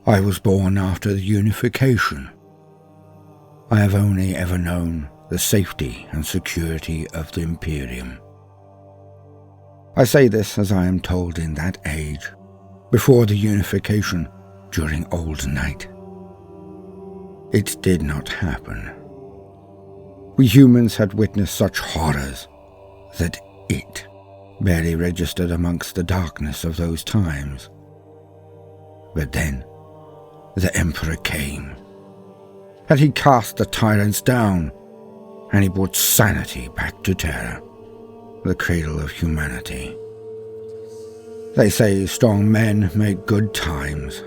I was born after the unification. I have only ever known the safety and security of the Imperium. I say this as I am told in that age, before the unification, during Old Night. It did not happen. We humans had witnessed such horrors that it barely registered amongst the darkness of those times. But then the Emperor came, and he cast the tyrants down, and he brought sanity back to Terra, the cradle of humanity. They say strong men make good times.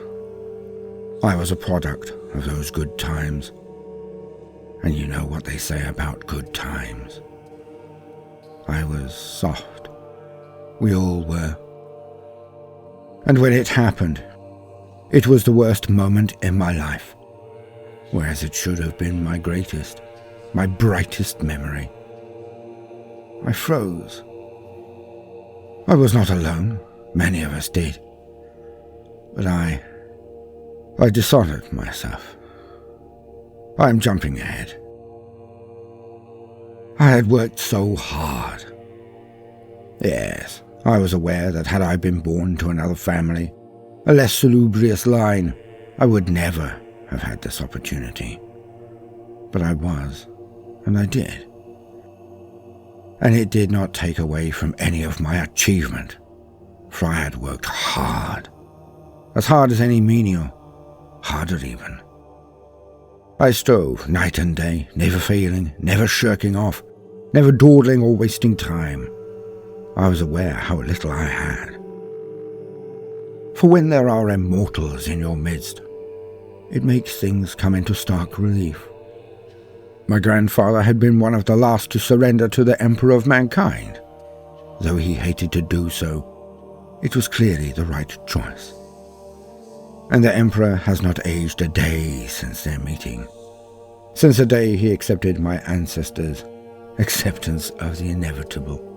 I was a product of those good times, and you know what they say about good times. I was soft. We all were. And when it happened, it was the worst moment in my life, whereas it should have been my greatest, my brightest memory. I froze. I was not alone. Many of us did. But I dishonored myself. I am jumping ahead. I had worked so hard. Yes, I was aware that had I been born to another family, a less salubrious line, I would never have had this opportunity. But I was, and I did. And it did not take away from any of my achievement, for I had worked hard. As hard as any menial, harder even. I strove night and day, never failing, never shirking off, never dawdling or wasting time. I was aware how little I had. For when there are immortals in your midst, it makes things come into stark relief. My grandfather had been one of the last to surrender to the Emperor of mankind. Though he hated to do so, it was clearly the right choice. And the Emperor has not aged a day since their meeting. Since the day he accepted my ancestors' acceptance of the inevitable.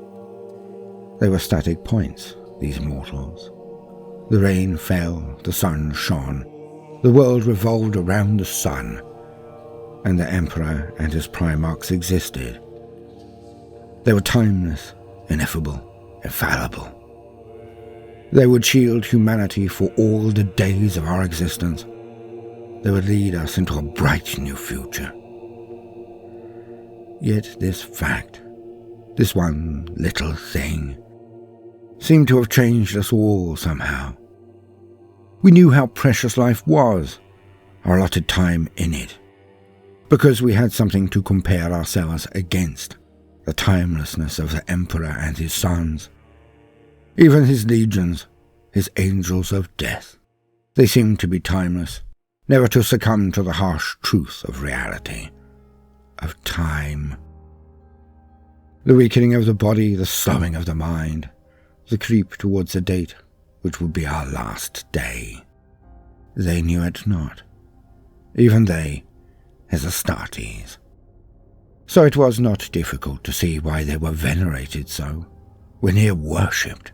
They were static points, these mortals. The rain fell, the sun shone, the world revolved around the sun, and the Emperor and his Primarchs existed. They were timeless, ineffable, infallible. They would shield humanity for all the days of our existence. They would lead us into a bright new future. Yet this fact, this one little thing, seemed to have changed us all somehow. We knew how precious life was, our allotted time in it, because we had something to compare ourselves against, the timelessness of the Emperor and his sons. Even his legions, his angels of death, they seemed to be timeless, never to succumb to the harsh truth of reality, of time. The weakening of the body, the slowing of the mind, the creep towards the date which would be our last day. They knew it not, even they, as Astartes. So it was not difficult to see why they were venerated so, were near worshipped.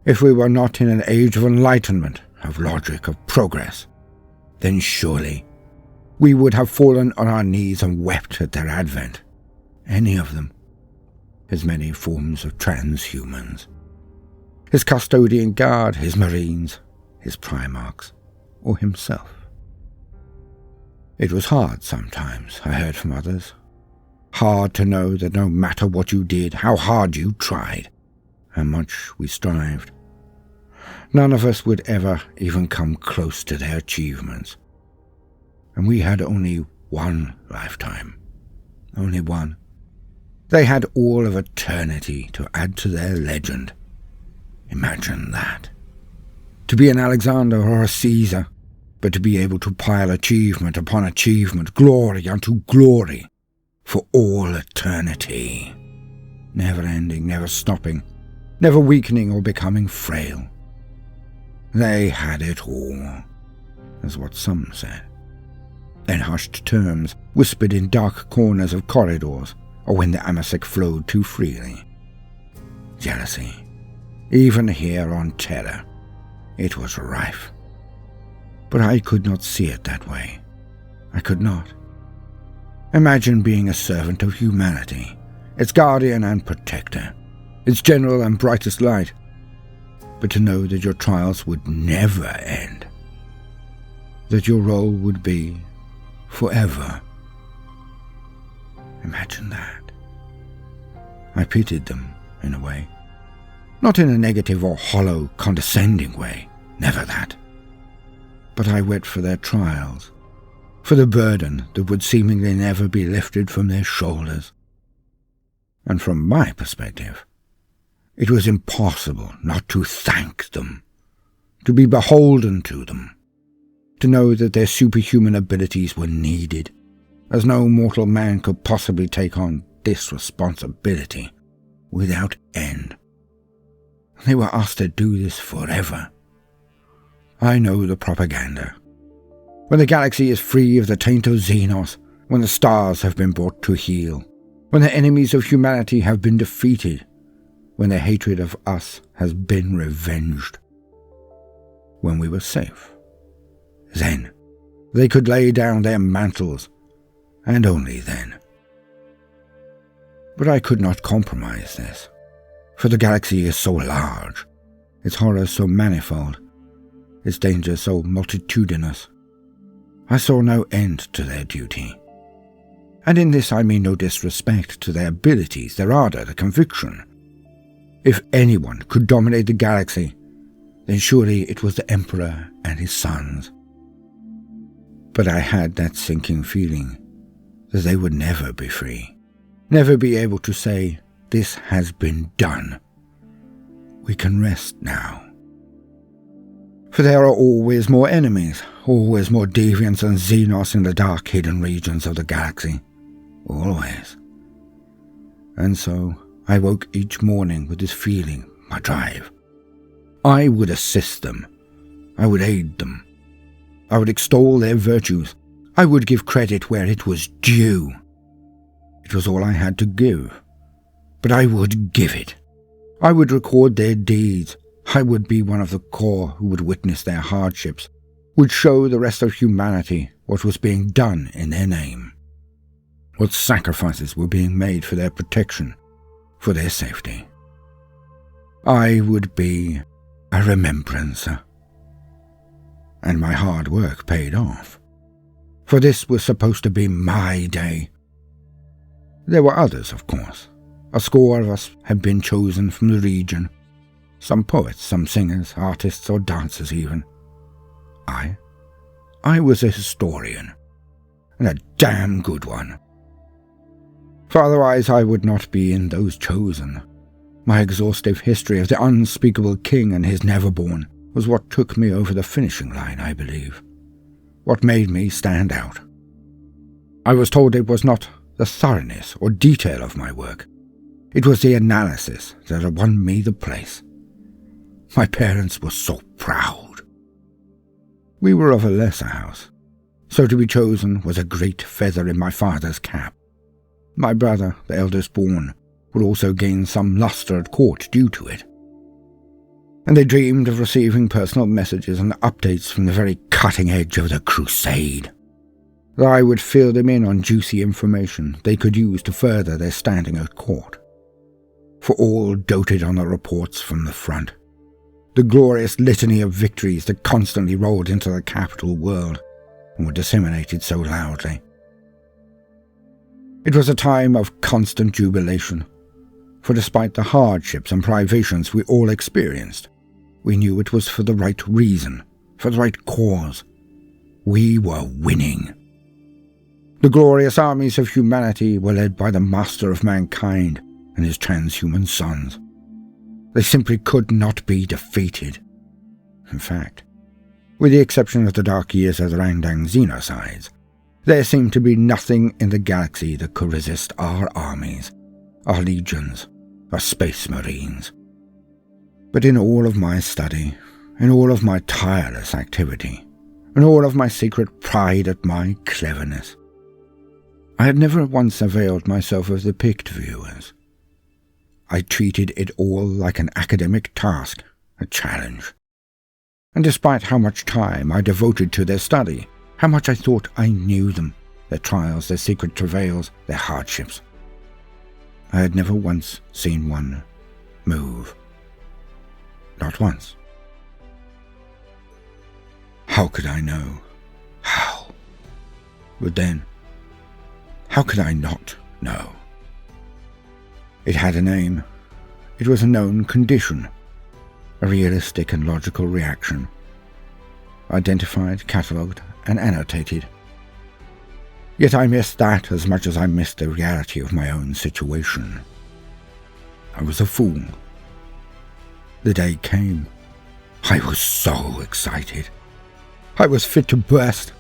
If we were not in an age of enlightenment, of logic, of progress, then surely we would have fallen on our knees and wept at their advent, any of them. His many forms of transhumans, his custodian guard, his marines, his Primarchs, or himself. It was hard sometimes, I heard from others. Hard to know that no matter what you did, how hard you tried, how much we strived, none of us would ever even come close to their achievements. And we had only one lifetime, only one. They had all of eternity to add to their legend. Imagine that. To be an Alexander or a Caesar, but to be able to pile achievement upon achievement, glory unto glory, for all eternity. Never ending, never stopping, never weakening or becoming frail. They had it all, is what some said. In hushed terms, whispered in dark corners of corridors, or when the Amasek flowed too freely. Jealousy, even here on Terra, it was rife. But I could not see it that way. I could not. Imagine being a servant of humanity, its guardian and protector, its general and brightest light, but to know that your trials would never end, that your role would be forever. Imagine that. I pitied them, in a way. Not in a negative or hollow, condescending way, never that. But I wept for their trials, for the burden that would seemingly never be lifted from their shoulders. And from my perspective, it was impossible not to thank them, to be beholden to them, to know that their superhuman abilities were needed, as no mortal man could possibly take on this responsibility without end. They were asked to do this forever. I know the propaganda. When the galaxy is free of the taint of Xenos, when the stars have been brought to heel, when the enemies of humanity have been defeated, when their hatred of us has been revenged, when we were safe, then they could lay down their mantles, and only then. But I could not compromise this, for the galaxy is so large, its horrors so manifold, its dangers so multitudinous. I saw no end to their duty. And in this I mean no disrespect to their abilities, their ardour, their conviction. If anyone could dominate the galaxy, then surely it was the Emperor and his sons. But I had that sinking feeling that they would never be free, never be able to say, "This has been done. We can rest now." For there are always more enemies, always more deviants and Xenos in the dark hidden regions of the galaxy. Always. And so I woke each morning with this feeling, my drive. I would assist them. I would aid them. I would extol their virtues. I would give credit where it was due. It was all I had to give. But I would give it. I would record their deeds. I would be one of the corps who would witness their hardships, would show the rest of humanity what was being done in their name, what sacrifices were being made for their protection, for their safety. I would be a remembrancer. And my hard work paid off, for this was supposed to be my day. There were others, of course. A score of us had been chosen from the region. Some poets, some singers, artists or dancers even. I was a historian, and a damn good one. For otherwise I would not be in those chosen. My exhaustive history of the unspeakable king and his neverborn was what took me over the finishing line, I believe. What made me stand out. I was told it was not the thoroughness or detail of my work. It was the analysis that had won me the place. My parents were so proud. We were of a lesser house, so to be chosen was a great feather in my father's cap. My brother, the eldest born, would also gain some lustre at court due to it. And they dreamed of receiving personal messages and updates from the very cutting edge of the crusade. That I would fill them in on juicy information they could use to further their standing at court. For all doted on the reports from the front, the glorious litany of victories that constantly rolled into the capital world and were disseminated so loudly. It was a time of constant jubilation, for despite the hardships and privations we all experienced, we knew it was for the right reason, for the right cause. We were winning. The glorious armies of humanity were led by the master of mankind and his transhuman sons. They simply could not be defeated. In fact, with the exception of the dark years of the Rangdang Xenocides, there seemed to be nothing in the galaxy that could resist our armies, our legions, our space marines. But in all of my study, in all of my tireless activity, in all of my secret pride at my cleverness, I had never once availed myself of the picked viewers. I treated it all like an academic task, a challenge. And despite how much time I devoted to their study, how much I thought I knew them, their trials, their secret travails, their hardships, I had never once seen one move. Not once. How could I know? How? But then, how could I not know? It had a name. It was a known condition, a realistic and logical reaction, identified, catalogued, and annotated. Yet I missed that as much as I missed the reality of my own situation. I was a fool. The day came. I was so excited. I was fit to burst,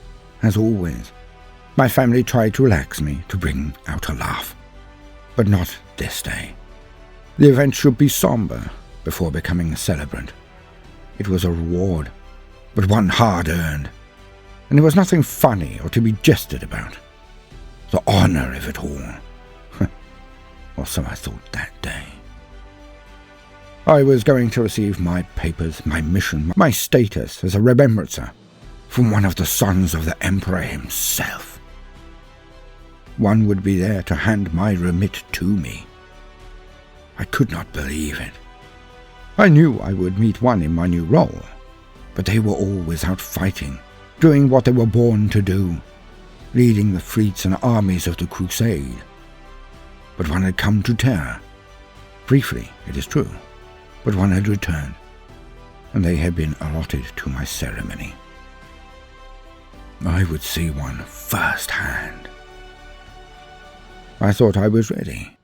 as always. My family tried to relax me, to bring out a laugh. But not this day. The event should be somber before becoming a celebrant. It was a reward, but one hard-earned, and there was nothing funny or to be jested about. The honor of it all. Or so I thought that day. I was going to receive my papers, my mission, my status as a remembrancer from one of the sons of the Emperor himself. One would be there to hand my remit to me. I could not believe it. I knew I would meet one in my new role, but they were always out fighting, doing what they were born to do, leading the fleets and armies of the Crusade. But one had come to Terra. Briefly, it is true, but one had returned, and they had been allotted to my ceremony. I would see one firsthand. I thought I was ready.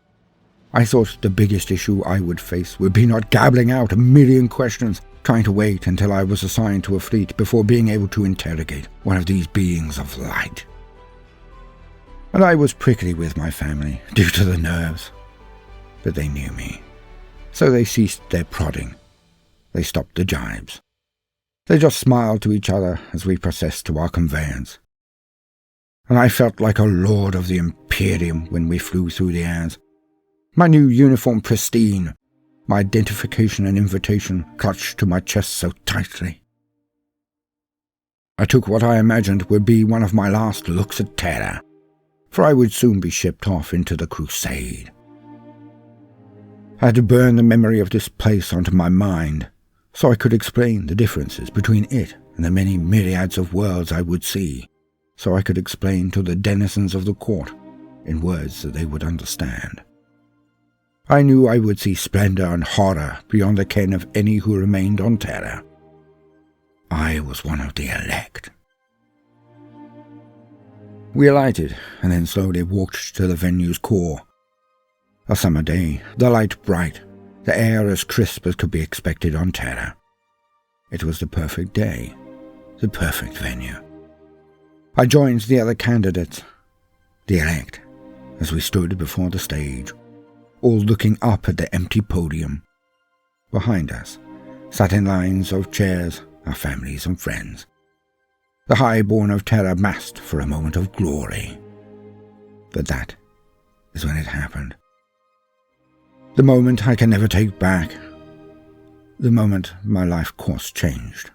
I thought the biggest issue I would face would be not gabbling out a million questions, trying to wait until I was assigned to a fleet before being able to interrogate one of these beings of light. And I was prickly with my family, due to the nerves. But they knew me, so they ceased their prodding. They stopped the jibes. They just smiled to each other as we processed to our conveyance. And I felt like a lord of the Imperium when we flew through the airs. My new uniform pristine, my identification and invitation clutched to my chest so tightly. I took what I imagined would be one of my last looks at Terra, for I would soon be shipped off into the Crusade. I had to burn the memory of this place onto my mind, so I could explain the differences between it and the many myriads of worlds I would see, so I could explain to the denizens of the court in words that they would understand. I knew I would see splendor and horror beyond the ken of any who remained on Terra. I was one of the elect. We alighted and then slowly walked to the venue's core. A summer day, the light bright, the air as crisp as could be expected on Terra. It was the perfect day, the perfect venue. I joined the other candidates, the elect, as we stood before the stage, all looking up at the empty podium. Behind us sat in lines of chairs our families and friends. The highborn of Terra massed for a moment of glory. But that is when it happened. The moment I can never take back. The moment my life course changed.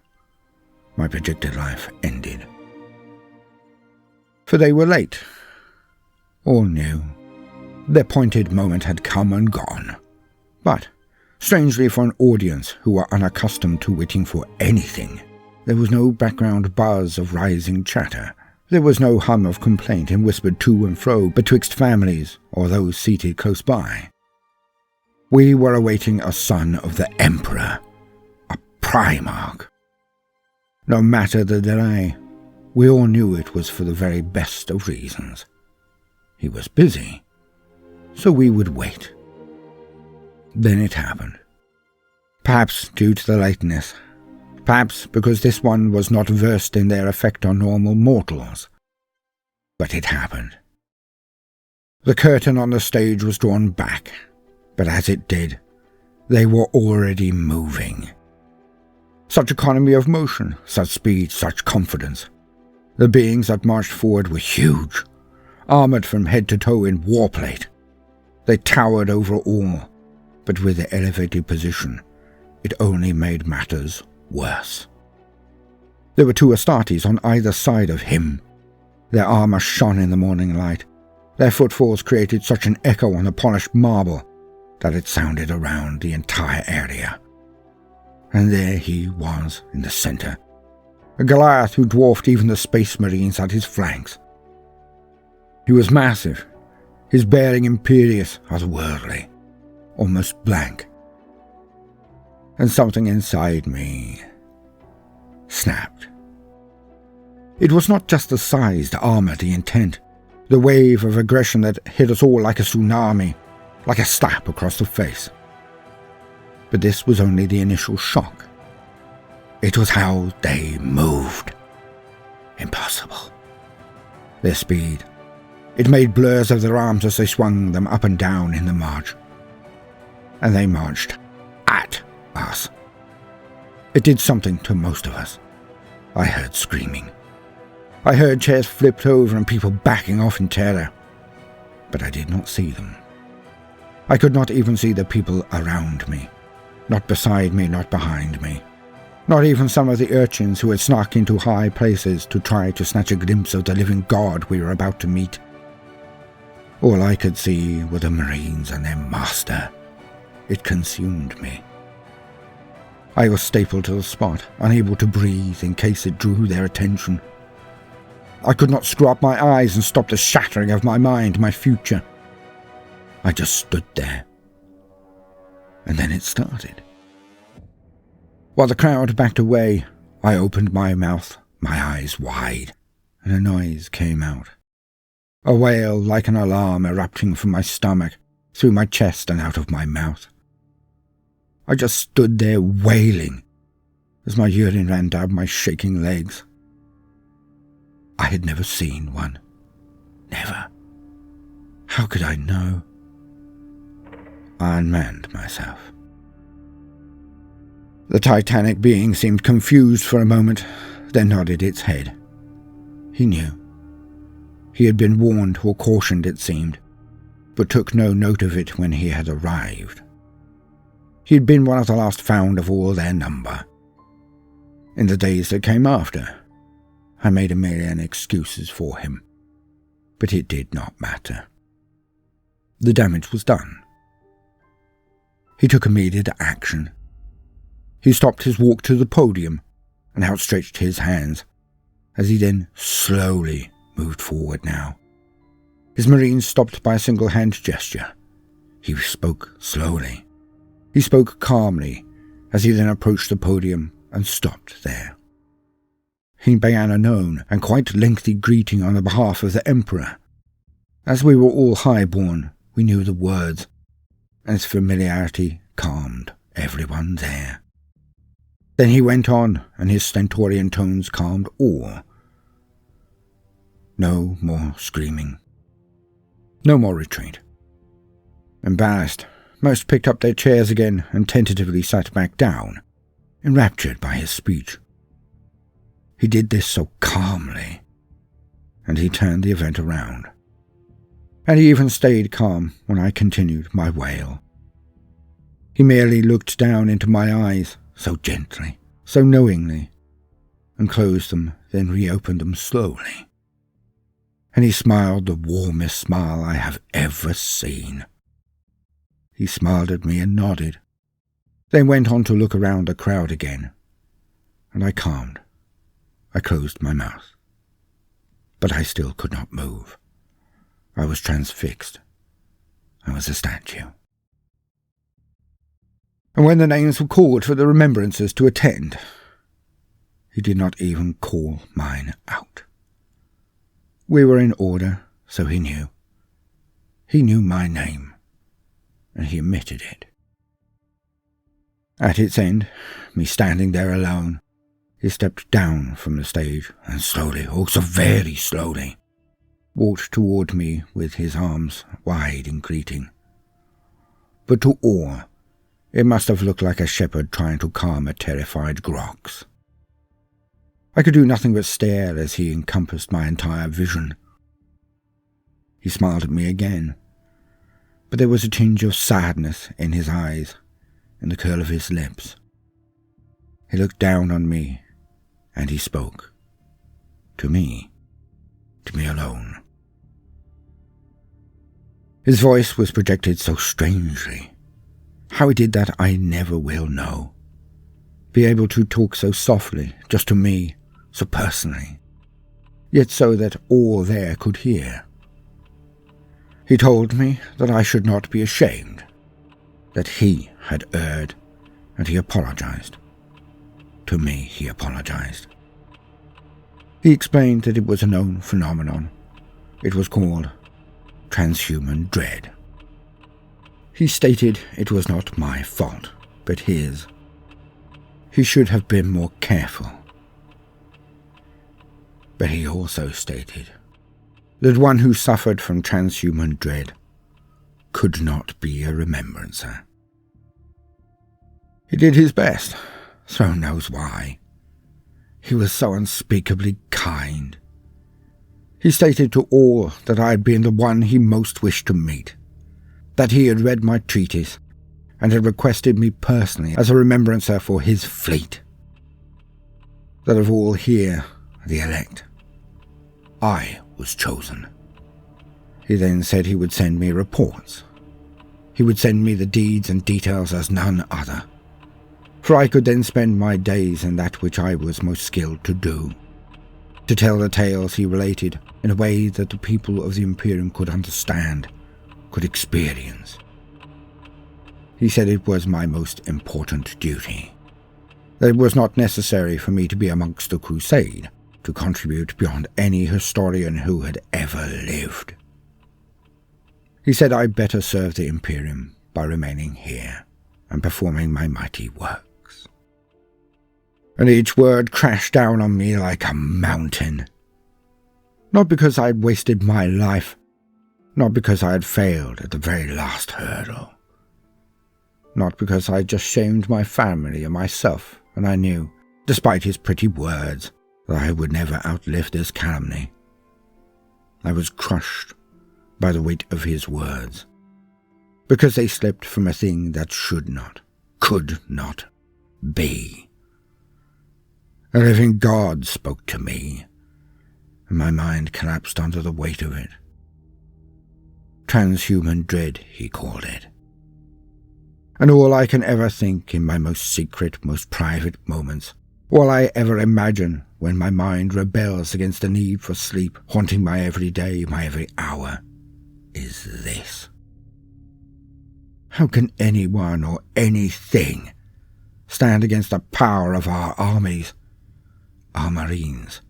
My projected life ended. For they were late. All knew. Their appointed moment had come and gone. But, strangely for an audience who were unaccustomed to waiting for anything, there was no background buzz of rising chatter. There was no hum of complaint and whispered to and fro betwixt families or those seated close by. We were awaiting a son of the Emperor, a Primarch. No matter the delay, we all knew it was for the very best of reasons. He was busy, so we would wait. Then it happened. Perhaps due to the lateness, perhaps because this one was not versed in their effect on normal mortals. But it happened. The curtain on the stage was drawn back, but as it did, they were already moving. Such economy of motion, such speed, such confidence. The beings that marched forward were huge, armored from head to toe in warplate. They towered over all, but with their elevated position, it only made matters worse. There were 2 Astartes on either side of him. Their armour shone in the morning light. Their footfalls created such an echo on the polished marble that it sounded around the entire area. And there he was in the centre, a Goliath who dwarfed even the Space Marines at his flanks. He was massive, his bearing imperious, otherworldly, almost blank. And something inside me snapped. It was not just the size, the armour, the intent, the wave of aggression that hit us all like a tsunami, like a slap across the face. But this was only the initial shock. It was how they moved. Impossible. Their speed. It made blurs of their arms as they swung them up and down in the march. And they marched at us. It did something to most of us. I heard screaming. I heard chairs flipped over and people backing off in terror. But I did not see them. I could not even see the people around me. Not beside me, not behind me. Not even some of the urchins who had snuck into high places to try to snatch a glimpse of the living god we were about to meet. All I could see were the Marines and their master. It consumed me. I was stapled to the spot, unable to breathe in case it drew their attention. I could not screw up my eyes and stop the shattering of my mind, my future. I just stood there. And then it started. While the crowd backed away, I opened my mouth, my eyes wide, and a noise came out. A wail like an alarm erupting from my stomach, through my chest and out of my mouth. I just stood there wailing as my urine ran down my shaking legs. I had never seen one. Never. How could I know? I unmanned myself. The titanic being seemed confused for a moment, then nodded its head. He knew. He had been warned or cautioned, it seemed, but took no note of it when he had arrived. He had been one of the last found of all their number. In the days that came after, I made a million excuses for him, but it did not matter. The damage was done. He took immediate action. He stopped his walk to the podium and outstretched his hands, as he then slowly moved forward now. His Marines stopped by a single-hand gesture. He spoke slowly. He spoke calmly, as he then approached the podium and stopped there. He began a known and quite lengthy greeting on the behalf of the Emperor. As we were all high-born, we knew the words, and its familiarity calmed everyone there. Then he went on, and his stentorian tones calmed all. No more screaming. No more retreat. Embarrassed, most picked up their chairs again and tentatively sat back down, enraptured by his speech. He did this so calmly, and he turned the event around. And he even stayed calm when I continued my wail. He merely looked down into my eyes, so gently, so knowingly, and closed them, then reopened them slowly. And he smiled the warmest smile I have ever seen. He smiled at me and nodded, then went on to look around the crowd again, and I calmed. I closed my mouth. But I still could not move. I was transfixed. I was a statue. And when the names were called for the remembrances to attend, he did not even call mine out. We were in order, so he knew. He knew my name, and he omitted it. At its end, me standing there alone, he stepped down from the stage and slowly, oh so very slowly, walked toward me with his arms wide in greeting. But to all, it must have looked like a shepherd trying to calm a terrified grox. I could do nothing but stare as he encompassed my entire vision. He smiled at me again, but there was a tinge of sadness in his eyes and the curl of his lips. He looked down on me and he spoke. To me alone. His voice was projected so strangely. How he did that I never will know. Be able to talk so softly, just to me, so personally, yet so that all there could hear. He told me that I should not be ashamed, that he had erred, and he apologized. To me he apologized. He explained that it was a known phenomenon. It was called Transhuman dread. He stated it was not my fault, but his. He should have been more careful. But he also stated that one who suffered from transhuman dread could not be a remembrancer. He did his best, Throne knows why. He was so unspeakably kind. He stated to all that I had been the one he most wished to meet, that he had read my treatise, and had requested me personally as a remembrancer for his fleet. That of all here, the elect, I was chosen. He then said he would send me reports. He would send me the deeds and details as none other, for I could then spend my days in that which I was most skilled to do, to tell the tales he related in a way that the people of the Imperium could understand, could experience. He said it was my most important duty, that it was not necessary for me to be amongst the crusade to contribute beyond any historian who had ever lived. He said I'd better serve the Imperium by remaining here and performing my mighty works. And each word crashed down on me like a mountain. Not because I had wasted my life, not because I had failed at the very last hurdle, not because I had just shamed my family and myself, and I knew, despite his pretty words, that I would never outlive this calumny. I was crushed by the weight of his words, because they slipped from a thing that should not, could not be. A living God spoke to me, and my mind collapsed under the weight of it. Transhuman dread, he called it. And all I can ever think in my most secret, most private moments, all I ever imagine when my mind rebels against the need for sleep haunting my every day, my every hour, is this. How can anyone or anything stand against the power of our armies, our marines,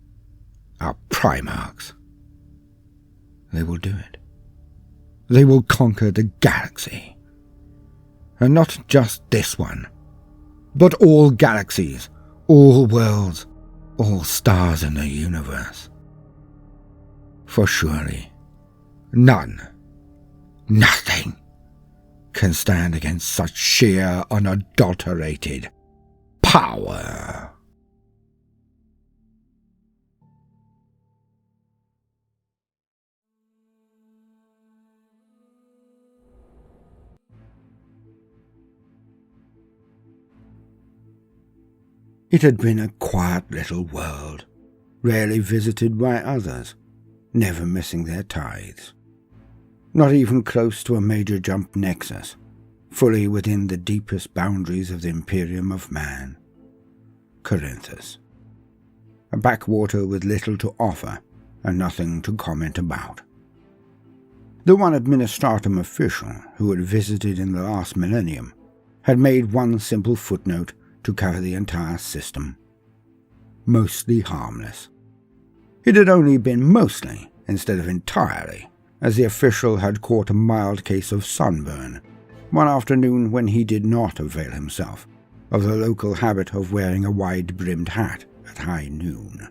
our primarchs? They will do it. They will conquer the galaxy. And not just this one, but all galaxies, all worlds, all stars in the universe. For surely none, nothing, can stand against such sheer, unadulterated power. It had been a quiet little world, rarely visited by others, never missing their tithes. Not even close to a major jump nexus, fully within the deepest boundaries of the Imperium of Man. Corinthus. A backwater with little to offer and nothing to comment about. The one administratum official who had visited in the last millennium had made one simple footnote to cover the entire system. Mostly harmless. It had only been mostly instead of entirely, as the official had caught a mild case of sunburn one afternoon when he did not avail himself of the local habit of wearing a wide-brimmed hat at high noon.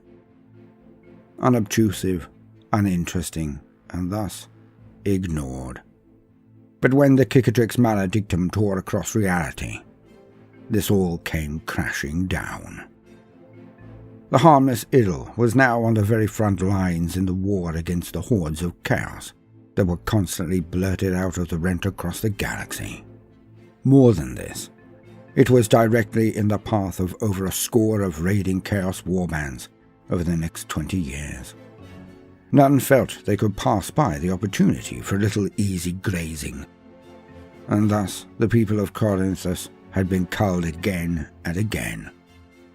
Unobtrusive, uninteresting, and thus ignored. But when the Cicatrix maledictum tore across reality, this all came crashing down. The harmless idyll was now on the very front lines in the war against the hordes of chaos that were constantly blurted out of the rent across the galaxy. More than this, It was directly in the path of over a score of raiding Chaos warbands over the next 20 years. None felt they could pass by the opportunity for a little easy grazing, and thus the people of Corinthus had been culled again and again,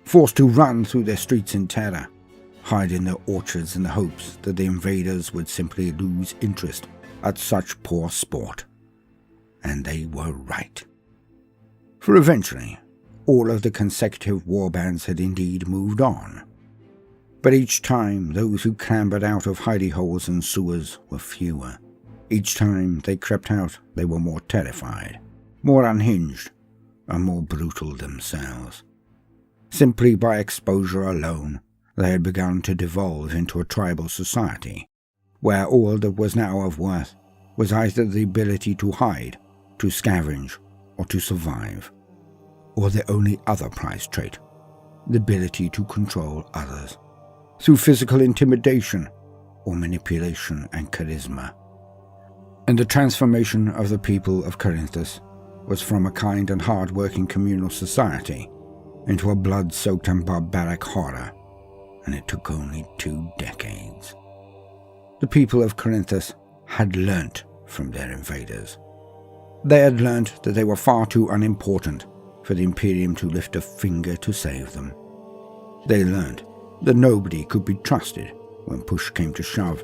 forced to run through their streets in Terra, hide in their orchards in the hopes that the invaders would simply lose interest at such poor sport. And they were right. For eventually, all of the consecutive warbands had indeed moved on. But each time those who clambered out of hidey holes and sewers were fewer. Each time they crept out, they were more terrified, more unhinged, and more brutal themselves. Simply by exposure alone, they had begun to devolve into a tribal society, where all that was now of worth was either the ability to hide, to scavenge, or to survive, or the only other prized trait, the ability to control others, through physical intimidation or manipulation and charisma. And the transformation of the people of Corinthus was from a kind and hard-working communal society into a blood-soaked and barbaric horror, and it took only 2 decades. The people of Corinthus had learnt from their invaders. They had learnt that they were far too unimportant for the Imperium to lift a finger to save them. They learnt that nobody could be trusted when push came to shove,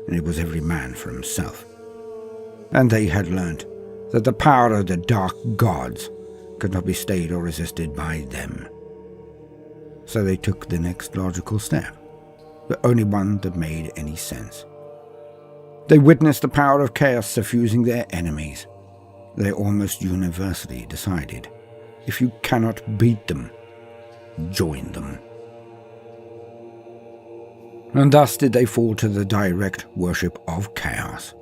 and it was every man for himself. And they had learnt that the power of the dark gods could not be stayed or resisted by them. So they took the next logical step, the only one that made any sense. They witnessed the power of chaos suffusing their enemies. They almost universally decided, if you cannot beat them, join them. And thus did they fall to the direct worship of chaos.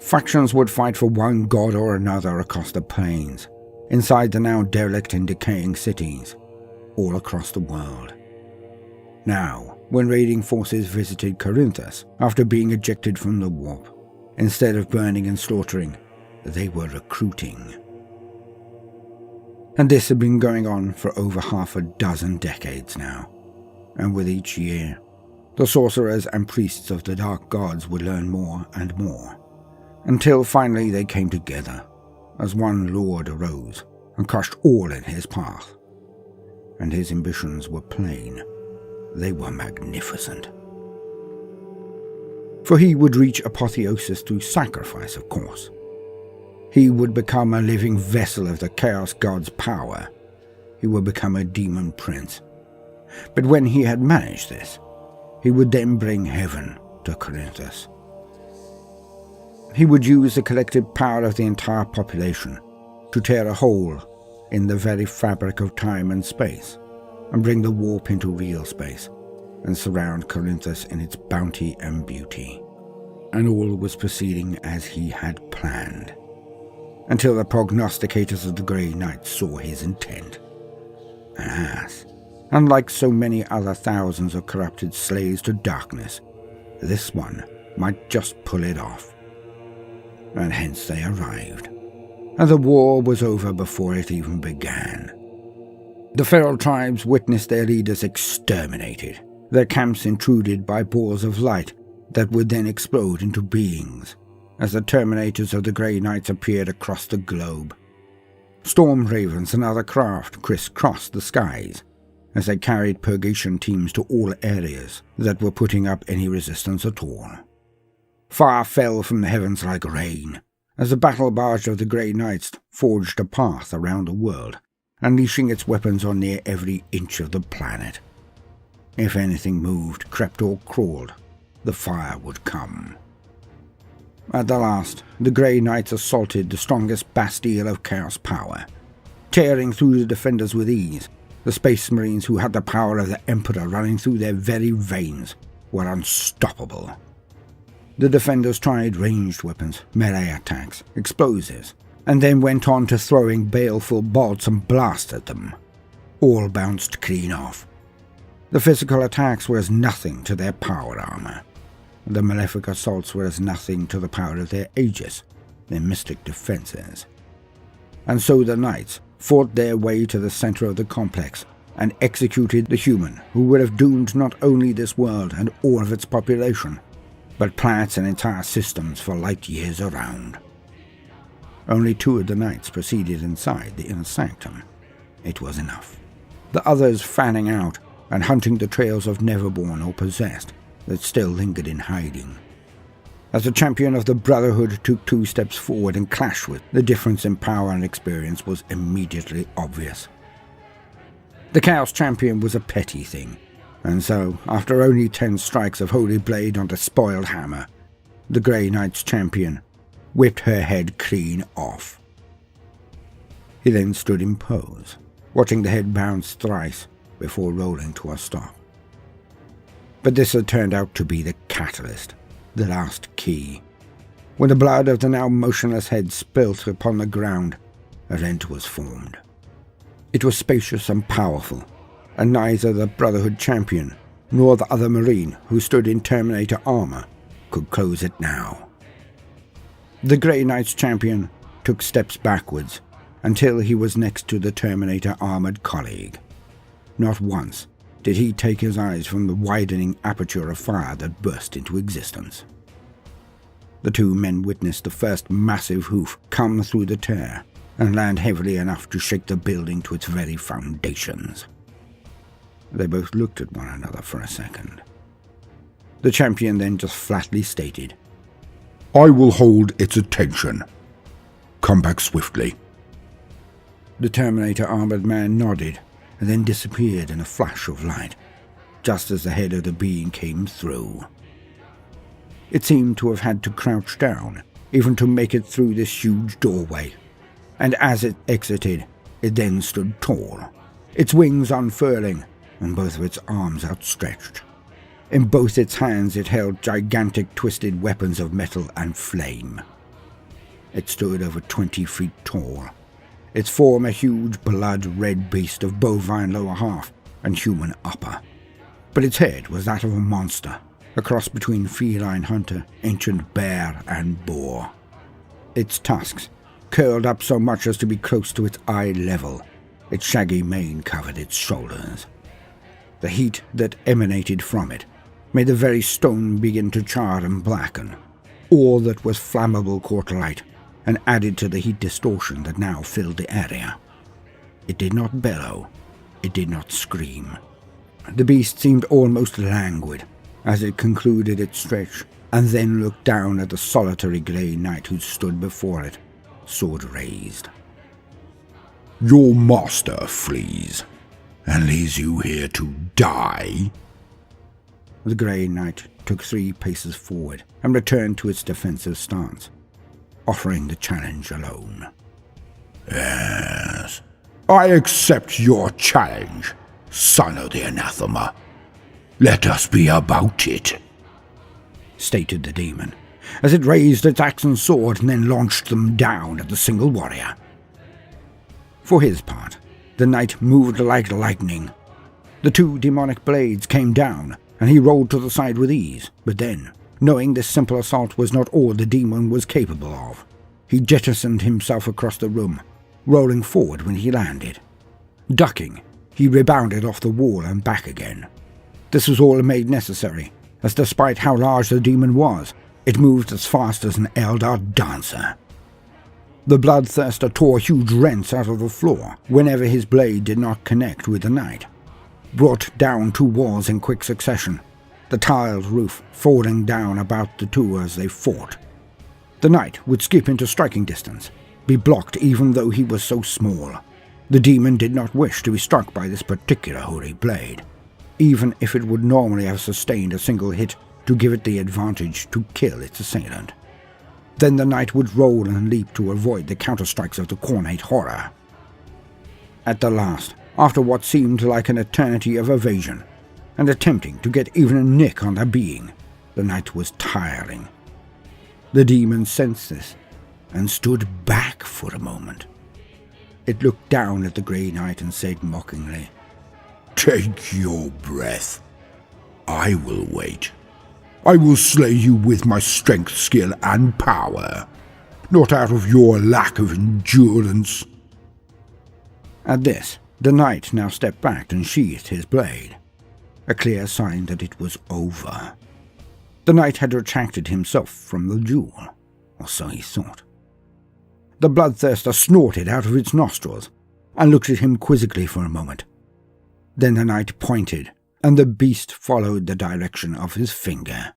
Factions would fight for one god or another across the plains, inside the now derelict and decaying cities, all across the world. Now, when raiding forces visited Corinthus after being ejected from the warp, instead of burning and slaughtering, they were recruiting. And this had been going on for over 6 decades now, and with each year, the sorcerers and priests of the dark gods would learn more and more, until finally they came together, as one lord arose and crushed all in his path. And his ambitions were plain. They were magnificent. For he would reach apotheosis through sacrifice, of course. He would become a living vessel of the Chaos God's power. He would become a demon prince. But when he had managed this, he would then bring heaven to Corinthus. He would use the collective power of the entire population to tear a hole in the very fabric of time and space, and bring the warp into real space, and surround Corinthus in its bounty and beauty. And all was proceeding as he had planned, until the prognosticators of the Grey Knights saw his intent. Alas, unlike so many other thousands of corrupted slaves to darkness, this one might just pull it off. And hence they arrived, and the war was over before it even began. The feral tribes witnessed their leaders exterminated, their camps intruded by balls of light that would then explode into beings, as the Terminators of the Grey Knights appeared across the globe. Storm ravens and other craft crisscrossed the skies, as they carried purgation teams to all areas that were putting up any resistance at all. Fire fell from the heavens like rain, as the battle barge of the Grey Knights forged a path around the world, unleashing its weapons on near every inch of the planet. If anything moved, crept or crawled, the fire would come. At the last, the Grey Knights assaulted the strongest bastille of chaos power, tearing through the defenders with ease. The Space Marines, who had the power of the Emperor running through their very veins, were unstoppable. The defenders tried ranged weapons, melee attacks, explosives, and then went on to throwing baleful bolts and blasts at them. All bounced clean off. The physical attacks were as nothing to their power armor. The malefic assaults were as nothing to the power of their Aegis, their mystic defenses. and so the knights fought their way to the center of the complex and executed the human who would have doomed not only this world and all of its population, but planets and entire systems for light years around. Only 2 of the knights proceeded inside the inner sanctum. It was enough. The others fanning out and hunting the trails of Neverborn or Possessed that still lingered in hiding. As the champion of the Brotherhood took 2 steps forward and clashed with, the difference in power and experience was immediately obvious. The Chaos Champion was a petty thing, and so, after only 10 strikes of Holy Blade on the spoiled hammer, the Grey Knight's champion whipped her head clean off. He then stood in pose, watching the head bounce thrice before rolling to a stop. But this had turned out to be the catalyst, the last key. When the blood of the now motionless head spilt upon the ground, a rent was formed. It was spacious and powerful, and neither the Brotherhood champion nor the other Marine who stood in Terminator armor could close it now. The Grey Knight's champion took steps backwards until he was next to the Terminator armored colleague. Not once did he take his eyes from the widening aperture of fire that burst into existence. The 2 men witnessed the first massive hoof come through the tear and land heavily enough to shake the building to its very foundations. They both looked at one another for a second. The champion then just flatly stated, "I will hold its attention. Come back swiftly." The Terminator armored man nodded and then disappeared in a flash of light, just as the head of the being came through. It seemed to have had to crouch down, even to make it through this huge doorway, and as it exited, it then stood tall, its wings unfurling and both of its arms outstretched. In both its hands it held gigantic twisted weapons of metal and flame. It stood over 20 feet tall, its form a huge blood-red beast of bovine lower half and human upper. But its head was that of a monster, a cross between feline hunter, ancient bear, and boar. Its tusks curled up so much as to be close to its eye level. Its shaggy mane covered its shoulders. The heat that emanated from it made the very stone begin to char and blacken. All that was flammable caught light and added to the heat distortion that now filled the area. It did not bellow. It did not scream. The beast seemed almost languid as it concluded its stretch and then looked down at the solitary Grey Knight who stood before it, sword raised. "Your master flees and leaves you here to die?" The Grey Knight took 3 paces forward and returned to its defensive stance, offering the challenge alone. "Yes, I accept your challenge, son of the anathema. Let us be about it," stated the demon, as it raised its axe and sword and then launched them down at the single warrior. For his part, the knight moved like lightning. The 2 demonic blades came down, and he rolled to the side with ease, but then, knowing this simple assault was not all the demon was capable of, he jettisoned himself across the room, rolling forward when he landed. Ducking, he rebounded off the wall and back again. This was all made necessary, as despite how large the demon was, it moved as fast as an Eldar dancer. The bloodthirster tore huge rents out of the floor whenever his blade did not connect with the knight, brought down 2 walls in quick succession, the tiled roof falling down about the 2 as they fought. The knight would skip into striking distance, be blocked even though he was so small. The demon did not wish to be struck by this particular holy blade, even if it would normally have sustained a single hit to give it the advantage to kill its assailant. Then the knight would roll and leap to avoid the counterstrikes of the cornate horror. At the last, after what seemed like an eternity of evasion, and attempting to get even a nick on the being, the knight was tiring. The demon sensed this, and stood back for a moment. It looked down at the Grey Knight and said mockingly, "Take your breath. I will wait. I will slay you with my strength, skill, and power, not out of your lack of endurance." At this, the knight now stepped back and sheathed his blade, a clear sign that it was over. The knight had retracted himself from the duel, or so he thought. The bloodthirster snorted out of its nostrils and looked at him quizzically for a moment. Then the knight pointed, and the beast followed the direction of his finger.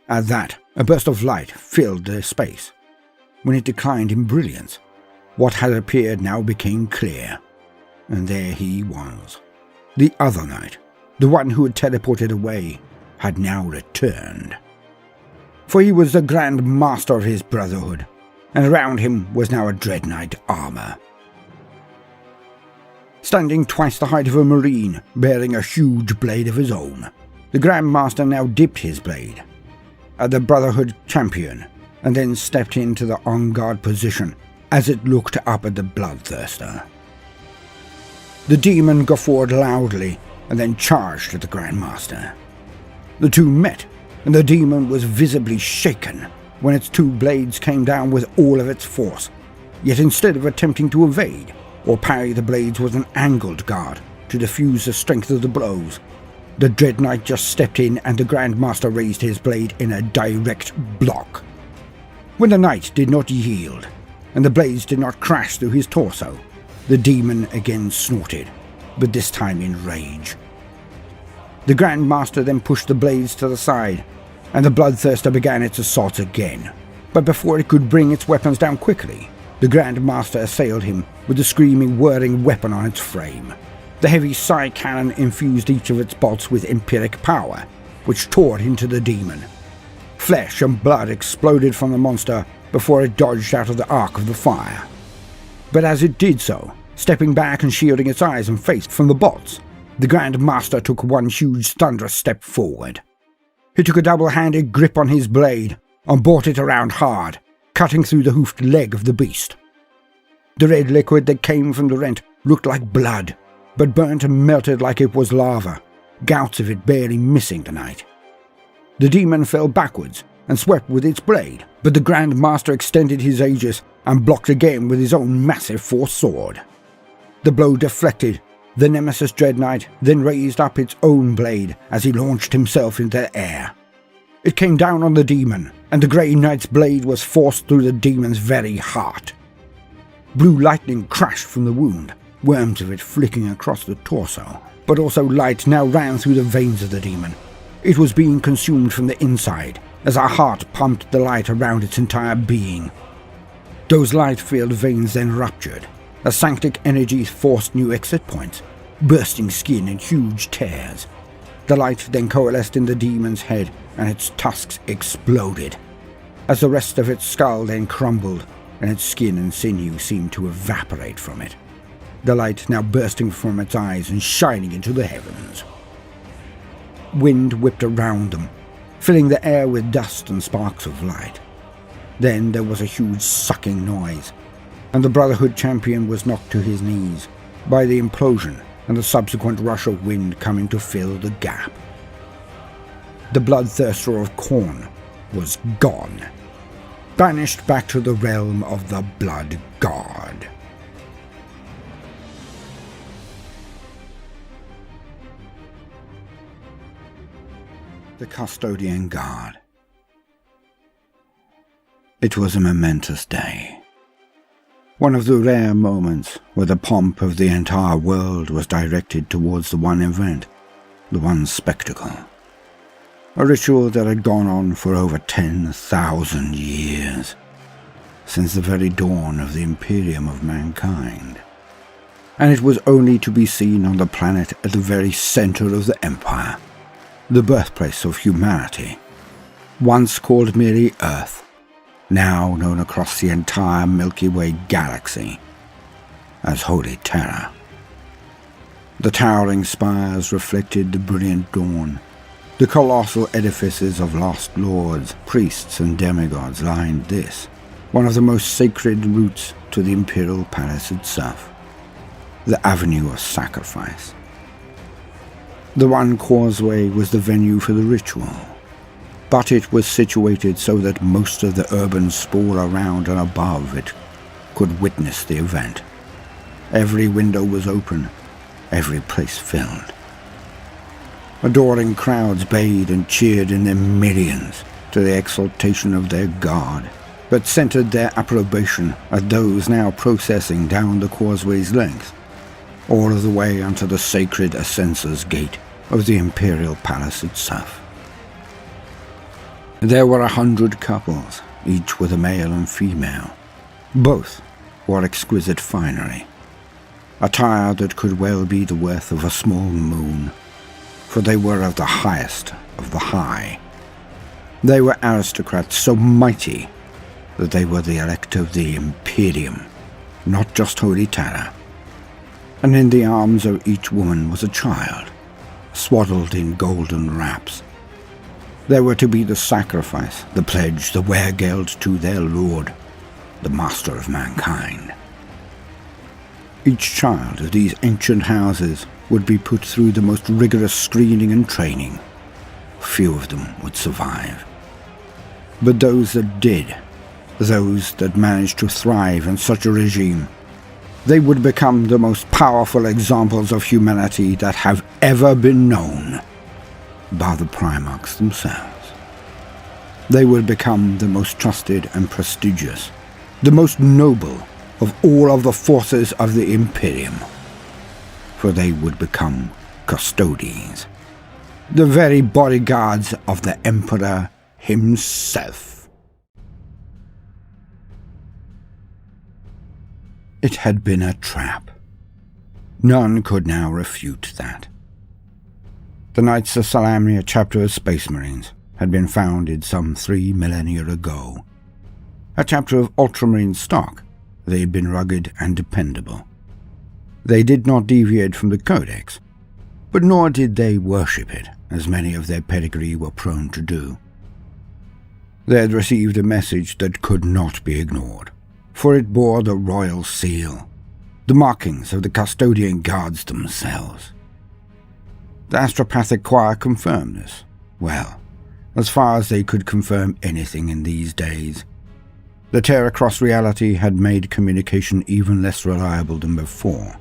At that, a burst of light filled the space. When it declined in brilliance, what had appeared now became clear, and there he was. The other knight, the one who had teleported away, had now returned. For he was the Grand Master of his brotherhood, and around him was now a Dread Knight armor. Standing twice the height of a marine, bearing a huge blade of his own, the Grand Master now dipped his blade at the Brotherhood champion, and then stepped into the on-guard position as it looked up at the bloodthirster. The demon guffawed loudly and then charged at the Grand Master. The two met, and the demon was visibly shaken when its two blades came down with all of its force. Yet instead of attempting to evade or parry the blades with an angled guard to diffuse the strength of the blows, the Dread Knight just stepped in and the Grand Master raised his blade in a direct block. When the knight did not yield, and the blades did not crash through his torso, the demon again snorted, but this time in rage. The Grand Master then pushed the blades to the side, and the bloodthirster began its assault again. But before it could bring its weapons down quickly, the Grand Master assailed him with the screaming, whirring weapon on its frame. The heavy psi cannon infused each of its bolts with empiric power, which tore into the demon. Flesh and blood exploded from the monster before it dodged out of the arc of the fire. But as it did so, stepping back and shielding its eyes and face from the bolts, the Grand Master took one huge thunderous step forward. He took a double-handed grip on his blade and brought it around hard, cutting through the hoofed leg of the beast. The red liquid that came from the rent looked like blood, but burnt and melted like it was lava, gouts of it barely missing the knight. The demon fell backwards and swept with its blade, but the Grand Master extended his aegis and blocked again with his own massive force sword. The blow deflected. The Nemesis Dread Knight then raised up its own blade as he launched himself into the air. It came down on the demon, and the Grey Knight's blade was forced through the demon's very heart. Blue lightning crashed from the wound, worms of it flicking across the torso, but also light now ran through the veins of the demon. It was being consumed from the inside, as our heart pumped the light around its entire being. Those light-filled veins then ruptured, as sanctic energies forced new exit points, bursting skin in huge tears. The light then coalesced in the demon's head, and its tusks exploded, as the rest of its skull then crumbled, and its skin and sinew seemed to evaporate from it, the light now bursting from its eyes and shining into the heavens. Wind whipped around them, filling the air with dust and sparks of light. Then there was a huge sucking noise, and the Brotherhood champion was knocked to his knees by the implosion and the subsequent rush of wind coming to fill the gap. The bloodthirster of Khorne was gone, banished back to the realm of the Blood God. The Custodian Guard. It was a momentous day. One of the rare moments where the pomp of the entire world was directed towards the one event, the one spectacle. A ritual that had gone on for over 10,000 years, since the very dawn of the Imperium of mankind. And it was only to be seen on the planet at the very center of the Empire, the birthplace of humanity, once called merely Earth, now known across the entire Milky Way galaxy as Holy Terra. The towering spires reflected the brilliant dawn. The colossal edifices of lost lords, priests, and demigods lined this, one of the most sacred routes to the Imperial Palace itself, the Avenue of Sacrifice. The one causeway was the venue for the ritual, but it was situated so that most of the urban sprawl around and above it could witness the event. Every window was open, every place filled. Adoring crowds bayed and cheered in their millions to the exaltation of their god, but centered their approbation at those now processing down the causeway's length, all of the way unto the sacred Ascensor's gate of the Imperial Palace itself. There were 100 couples, each with a male and female. Both wore exquisite finery, attire that could well be the worth of a small moon, for they were of the highest of the high. They were aristocrats so mighty that they were the elect of the Imperium, not just Holy Terra. And in the arms of each woman was a child, swaddled in golden wraps. They were to be the sacrifice, the pledge, the weregeld to their lord, the master of mankind. Each child of these ancient houses would be put through the most rigorous screening and training. Few of them would survive. But those that did, those that managed to thrive in such a regime, they would become the most powerful examples of humanity that have ever been known by the Primarchs themselves. They would become the most trusted and prestigious, the most noble of all of the forces of the Imperium, for they would become Custodians, the very bodyguards of the Emperor himself. It had been a trap. None could now refute that. The Knights of Salamnia chapter of Space Marines had been founded some 3 millennia ago. A chapter of Ultramarine stock, they had been rugged and dependable. They did not deviate from the Codex, but nor did they worship it, as many of their pedigree were prone to do. They had received a message that could not be ignored, for it bore the royal seal, the markings of the Custodian guards themselves. The astropathic choir confirmed this, well, as far as they could confirm anything in these days. The Terra cross reality had made communication even less reliable than before.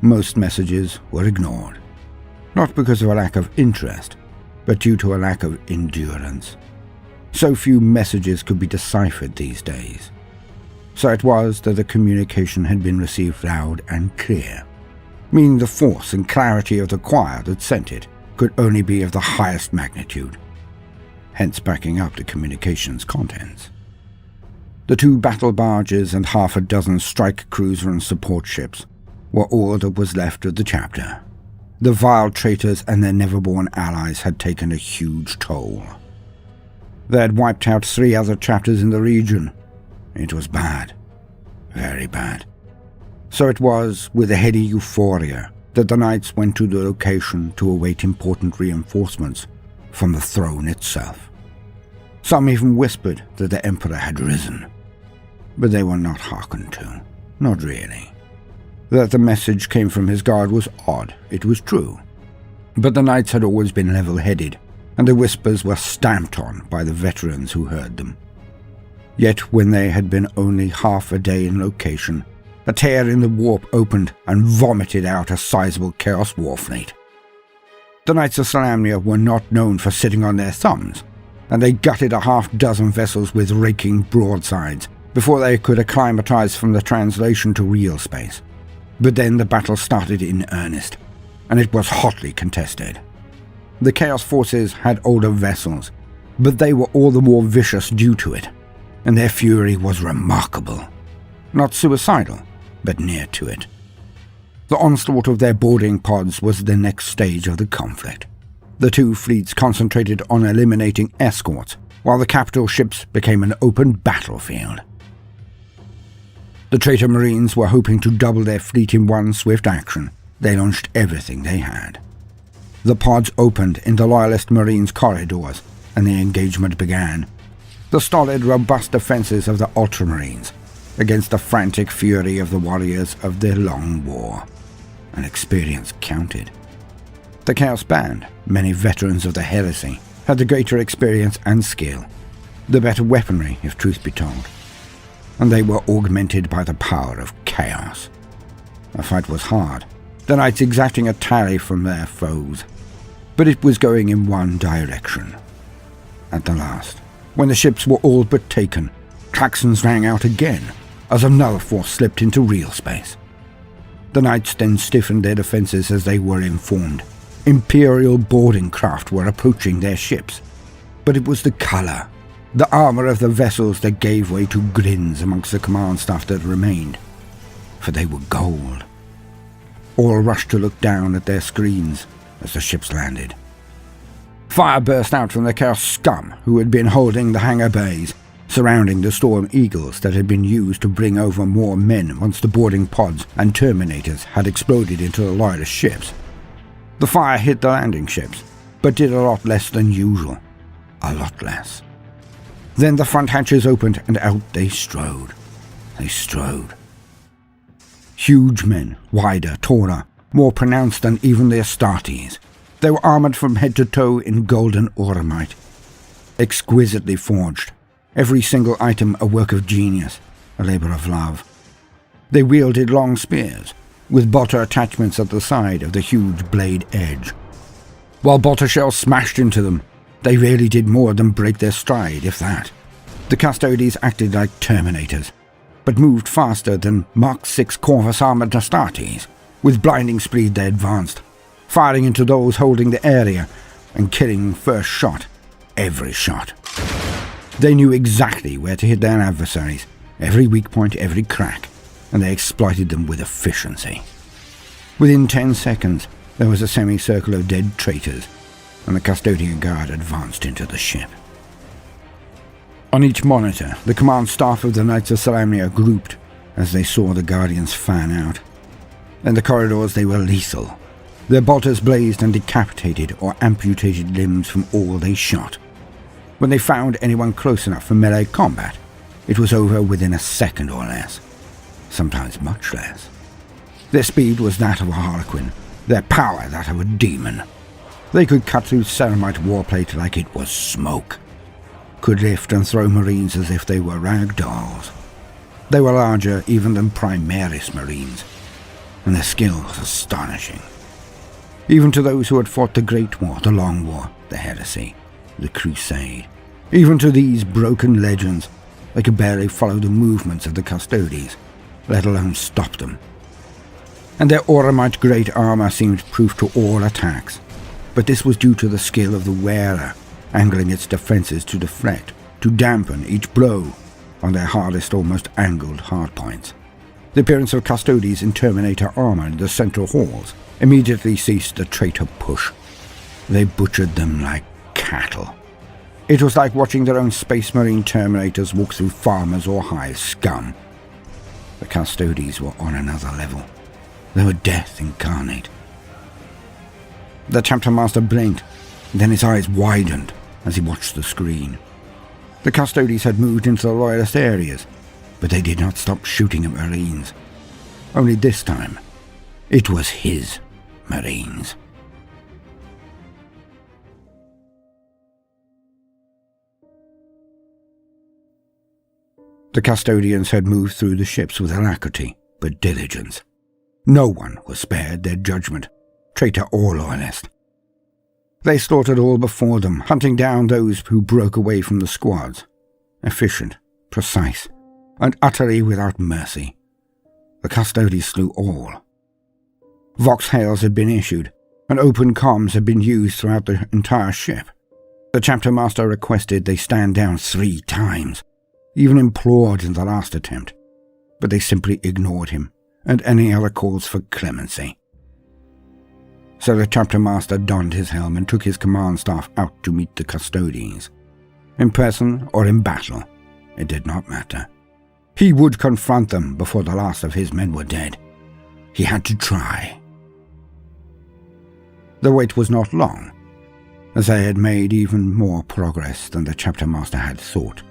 Most messages were ignored, not because of a lack of interest, but due to a lack of endurance. So few messages could be deciphered these days. So it was that the communication had been received loud and clear, meaning the force and clarity of the choir that sent it could only be of the highest magnitude, hence backing up the communication's contents. The 2 battle barges and half a dozen strike cruiser and support ships were all that was left of the chapter. The vile traitors and their never-born allies had taken a huge toll. They had wiped out 3 other chapters in the region. It was bad, very bad. So it was with a heady euphoria that the knights went to the location to await important reinforcements from the throne itself. Some even whispered that the Emperor had risen, but they were not hearkened to, not really. That the message came from his guard was odd, it was true, but the knights had always been level-headed, and the whispers were stamped on by the veterans who heard them. Yet when they had been only half a day in location, a tear in the warp opened and vomited out a sizable Chaos War fleet. The Knights of Salamnia were not known for sitting on their thumbs, and they gutted a half-dozen vessels with raking broadsides before they could acclimatize from the translation to real space. But then the battle started in earnest, and it was hotly contested. The Chaos forces had older vessels, but they were all the more vicious due to it, and their fury was remarkable. Not suicidal, but near to it. The onslaught of their boarding pods was the next stage of the conflict. The 2 fleets concentrated on eliminating escorts, while the capital ships became an open battlefield. The traitor Marines were hoping to double their fleet in one swift action. They launched everything they had. The pods opened in the Loyalist Marines' corridors, and the engagement began. The stolid, robust defenses of the Ultramarines against the frantic fury of the warriors of their long war. And experience counted. The Chaos Band, many veterans of the heresy, had the greater experience and skill, the better weaponry, if truth be told, and they were augmented by the power of chaos. The fight was hard, the knights exacting a tally from their foes, but it was going in one direction. At the last, when the ships were all but taken, klaxons rang out again as another force slipped into real space. The knights then stiffened their defences as they were informed. Imperial boarding craft were approaching their ships, but it was the colour, the armour of the vessels that gave way to grins amongst the command staff that remained, for they were gold. All rushed to look down at their screens as the ships landed. Fire burst out from the Chaos scum who had been holding the hangar bays, surrounding the Storm Eagles that had been used to bring over more men once the boarding pods and Terminators had exploded into the Loyalist ships. The fire hit the landing ships, but did a lot less than usual. A lot less. Then the front hatches opened and out they strode. They strode. Huge men, wider, taller, more pronounced than even the Astartes. They were armoured from head to toe in golden auramite, exquisitely forged, every single item a work of genius, a labour of love. They wielded long spears, with bolter attachments at the side of the huge blade edge. While bolter shells smashed into them, they really did more than break their stride, if that. The Custodians acted like Terminators, but moved faster than Mark 6 Corvus armoured Astartes. With blinding speed they advanced, firing into those holding the area and killing first shot, every shot. They knew exactly where to hit their adversaries, every weak point, every crack, and they exploited them with efficiency. Within 10 seconds, there was a semicircle of dead traitors, and the Custodian Guard advanced into the ship. On each monitor, the command staff of the Knights of Salamnia grouped as they saw the Guardians fan out. In the corridors they were lethal. Their bolters blazed and decapitated or amputated limbs from all they shot. When they found anyone close enough for melee combat, it was over within a second or less, sometimes much less. Their speed was that of a harlequin, their power that of a demon. They could cut through ceramite warplate like it was smoke, could lift and throw marines as if they were rag dolls. They were larger even than Primaris marines, and their skill was astonishing. Even to those who had fought the Great War, the Long War, the Heresy, the Crusade, even to these broken legends, they could barely follow the movements of the Custodians, let alone stop them. And their auramite great armour seemed proof to all attacks, but this was due to the skill of the wearer, angling its defences to deflect, to dampen each blow on their hardest, almost angled hardpoints. The appearance of Custodians in Terminator armour in the central halls immediately ceased the traitor push. They butchered them like cattle. It was like watching their own Space Marine Terminators walk through farmers or hive scum. The Custodians were on another level. They were death incarnate. The chapter master blinked, then his eyes widened as he watched the screen. The Custodians had moved into the Loyalist areas, but they did not stop shooting at Marines. Only this time, it was his Marines. The Custodians had moved through the ships with alacrity, but diligence. No one was spared their judgment, traitor or loyalist. They slaughtered all before them, hunting down those who broke away from the squads. Efficient, precise, and utterly without mercy. The Custodians slew all. Vox hails had been issued, and open comms had been used throughout the entire ship. The chapter master requested they stand down 3 times, even implored in the last attempt, but they simply ignored him and any other calls for clemency. So the chapter master donned his helm and took his command staff out to meet the Custodians. In person or in battle, it did not matter. He would confront them before the last of his men were dead. He had to try. The wait was not long, as they had made even more progress than the chapter master had thought.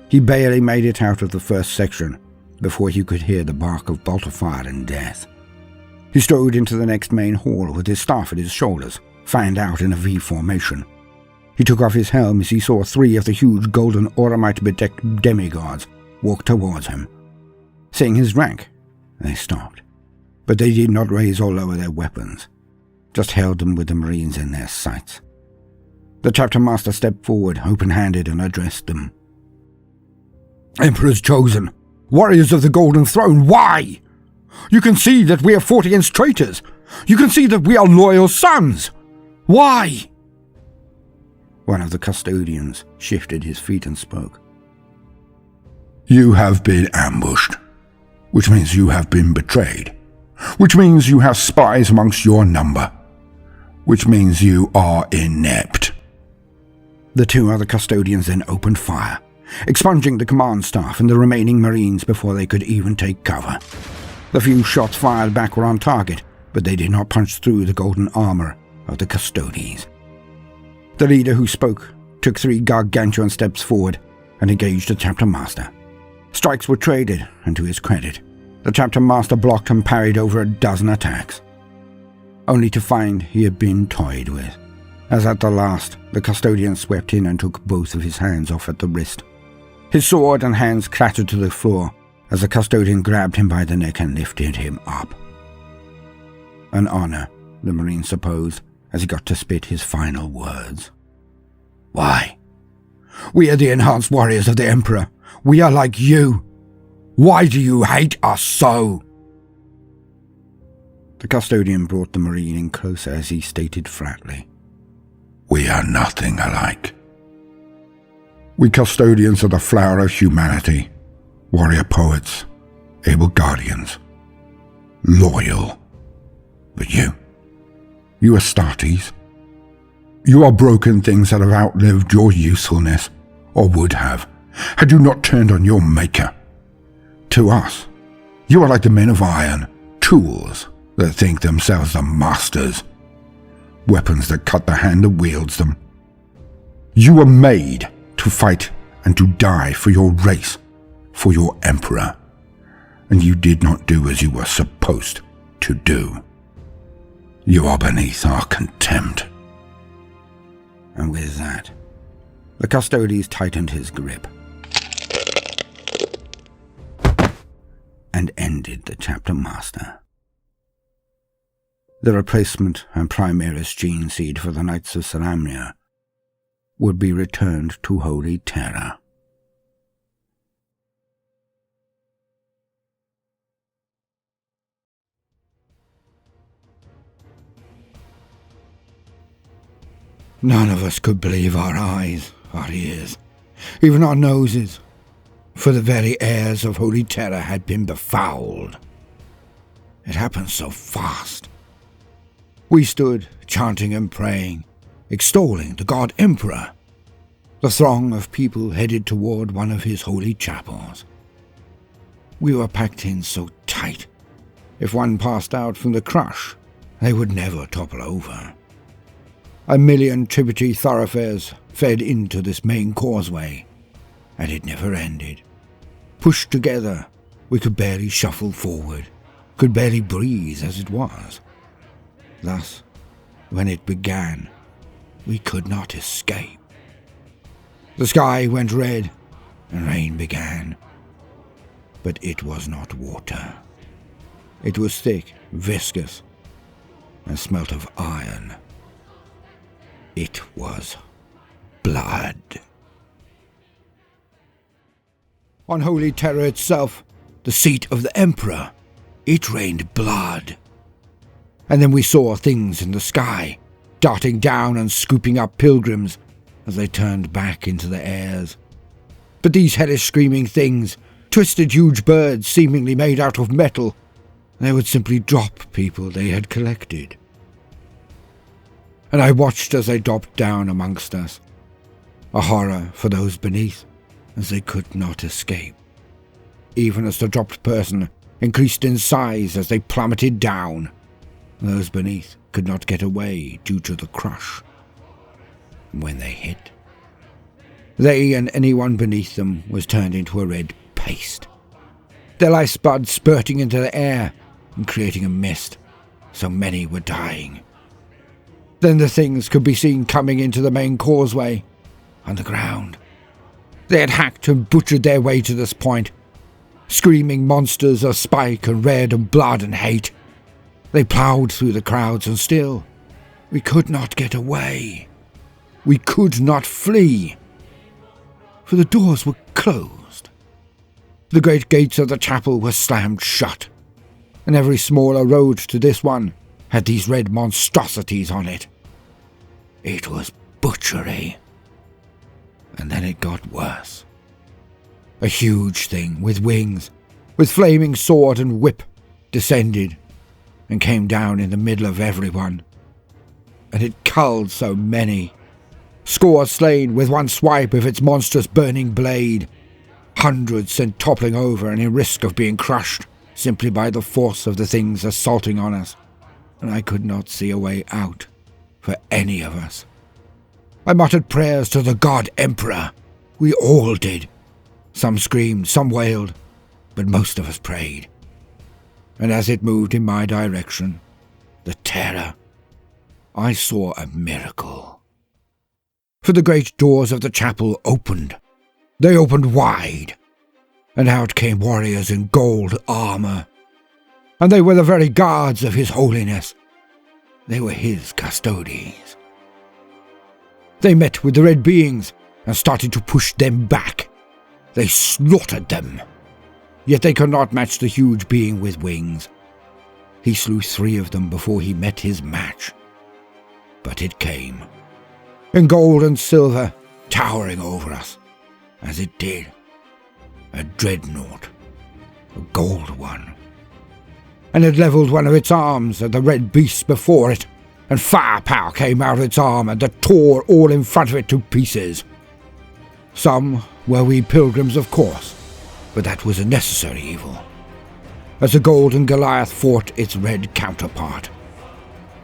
He barely made it out of the first section before he could hear the bark of bolter fire and death. He strode into the next main hall with his staff at his shoulders, fanned out in a V formation. He took off his helm as he saw 3 of the huge golden auramite-bedecked demigods walk towards him. Seeing his rank, they stopped. But they did not raise or lower their weapons, just held them with the Marines in their sights. The chapter master stepped forward, open-handed, and addressed them. "Emperors chosen, warriors of the Golden Throne, why? You can see that we have fought against traitors. You can see that we are loyal sons. Why?" One of the custodians shifted his feet and spoke. "You have been ambushed, which means you have been betrayed, which means you have spies amongst your number, which means you are inept." The 2 other custodians then opened fire, expunging the command staff and the remaining Marines before they could even take cover. The few shots fired back were on target, but they did not punch through the golden armor of the Custodians. The leader who spoke took 3 gargantuan steps forward and engaged the chapter master. Strikes were traded, and to his credit, the chapter master blocked and parried over a dozen attacks, only to find he had been toyed with, as at the last the custodian swept in and took both of his hands off at the wrist. His sword and hands clattered to the floor as the custodian grabbed him by the neck and lifted him up. An honor, the Marine supposed, as he got to spit his final words. "Why? We are the enhanced warriors of the Emperor. We are like you. Why do you hate us so?" The custodian brought the Marine in closer as he stated flatly. "We are nothing alike. We custodians are the flower of humanity, warrior poets, able guardians, loyal. But you Astartes, you are broken things that have outlived your usefulness, or would have, had you not turned on your maker. To us, you are like the men of iron, tools that think themselves the masters, weapons that cut the hand that wields them. You were made to fight and to die for your race, for your emperor, and you did not do as you were supposed to do. You are beneath our contempt." And with that, the Custodians tightened his grip and ended the chapter master. The replacement and Primaris gene seed for the Knights of Salamnia would be returned to Holy Terra. None of us could believe our eyes, our ears, even our noses, for the very airs of Holy Terra had been befouled. It happened so fast. We stood chanting and praying, extolling the God Emperor. The throng of people headed toward one of his holy chapels. We were packed in so tight, if one passed out from the crush, they would never topple over. 1,000,000 tributary thoroughfares fed into this main causeway, and it never ended. Pushed together, we could barely shuffle forward, could barely breathe as it was. Thus, when it began, we could not escape. The sky went red, and rain began. But it was not water. It was thick, viscous, and smelt of iron. It was blood. On Holy Terra itself, the seat of the Emperor, it rained blood. And then we saw things in the sky, darting down and scooping up pilgrims as they turned back into the airs. But these hellish screaming things, twisted huge birds seemingly made out of metal, they would simply drop people they had collected. And I watched as they dropped down amongst us, a horror for those beneath, as they could not escape, even as the dropped person increased in size as they plummeted down. Those beneath could not get away due to the crush. When they hit, they and anyone beneath them was turned into a red paste, their lifeblood spurting into the air and creating a mist, so many were dying. Then the things could be seen coming into the main causeway, underground. They had hacked and butchered their way to this point, screaming monsters of spike and red and blood and hate. They ploughed through the crowds, and still, we could not get away. We could not flee, for the doors were closed. The great gates of the chapel were slammed shut, and every smaller road to this one had these red monstrosities on it. It was butchery. And then it got worse. A huge thing with wings, with flaming sword and whip, descended and came down in the middle of everyone. And it culled so many. Scores slain with one swipe of its monstrous burning blade. Hundreds sent toppling over and in risk of being crushed simply by the force of the things assaulting on us. And I could not see a way out for any of us. I muttered prayers to the God Emperor. We all did. Some screamed, some wailed, but most of us prayed. And as it moved in my direction, the Terra, I saw a miracle. For the great doors of the chapel opened. They opened wide, and out came warriors in gold armour. And they were the very guards of His Holiness. They were His custodians. They met with the red beings and started to push them back. They slaughtered them. Yet they could not match the huge being with wings. He slew 3 of them before he met his match. But it came, in gold and silver, towering over us, as it did. A dreadnought, a gold one. And it levelled one of its arms at the red beast before it, and firepower came out of its arm and tore all in front of it to pieces. Some were we pilgrims, of course, but that was a necessary evil. As the golden Goliath fought its red counterpart,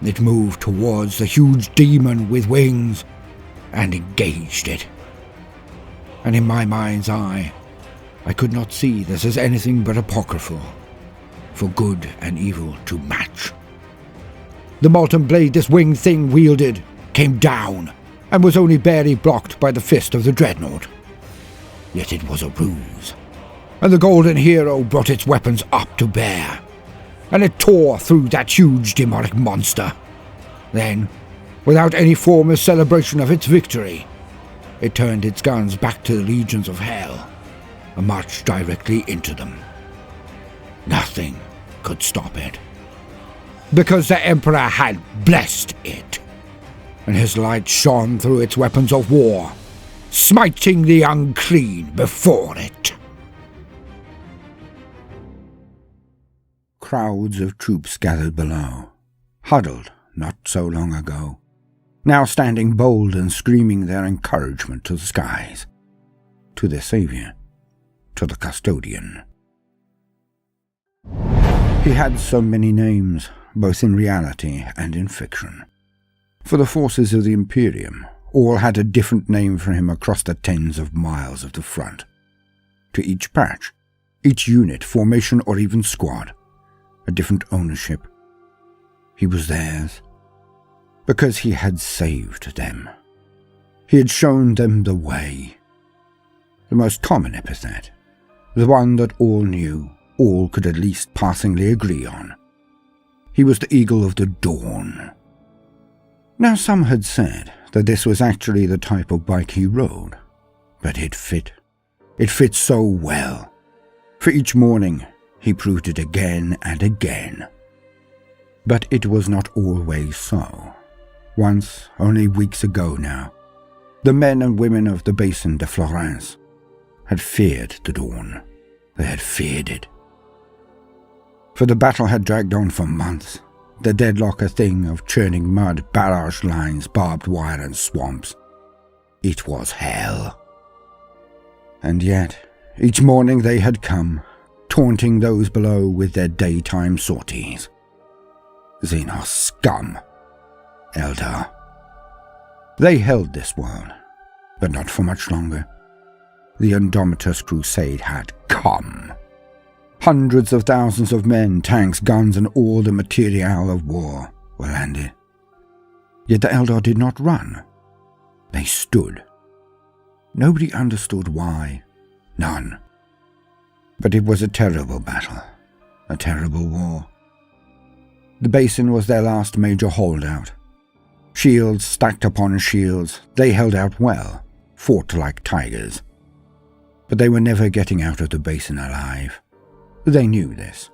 it moved towards the huge demon with wings and engaged it. And in my mind's eye, I could not see this as anything but apocryphal, for good and evil to match. The molten blade this winged thing wielded came down, and was only barely blocked by the fist of the dreadnought. Yet it was a ruse, and the golden hero brought its weapons up to bear, and it tore through that huge demonic monster. Then, without any form of celebration of its victory, it turned its guns back to the legions of hell, and marched directly into them. Nothing could stop it, because the Emperor had blessed it, and his light shone through its weapons of war, smiting the unclean before it. Crowds of troops gathered below, huddled not so long ago, now standing bold and screaming their encouragement to the skies, to their saviour, to the Custodian. He had so many names, both in reality and in fiction. For the forces of the Imperium all had a different name for him across the tens of miles of the front. To each patch, each unit, formation, or even squad, a different ownership. He was theirs, because he had saved them. He had shown them the way. The most common epithet, the one that all knew, all could at least passingly agree on. He was the Eagle of the Dawn. Now some had said that this was actually the type of bike he rode, but it fit. It fit so well. For each morning, he proved it again and again. But it was not always so. Once, only weeks ago now, the men and women of the Basin de Florence had feared the dawn. They had feared it. For the battle had dragged on for months, the deadlock a thing of churning mud, barrage lines, barbed wire and swamps. It was hell. And yet, each morning they had come, taunting those below with their daytime sorties. Xenos scum. Eldar. They held this world, but not for much longer. The Indomitus Crusade had come. Hundreds of thousands of men, tanks, guns, and all the material of war were landed. Yet the Eldar did not run. They stood. Nobody understood why. None. But it was a terrible battle. A terrible war. The basin was their last major holdout. Shields stacked upon shields, they held out well, fought like tigers. But they were never getting out of the basin alive. They knew this,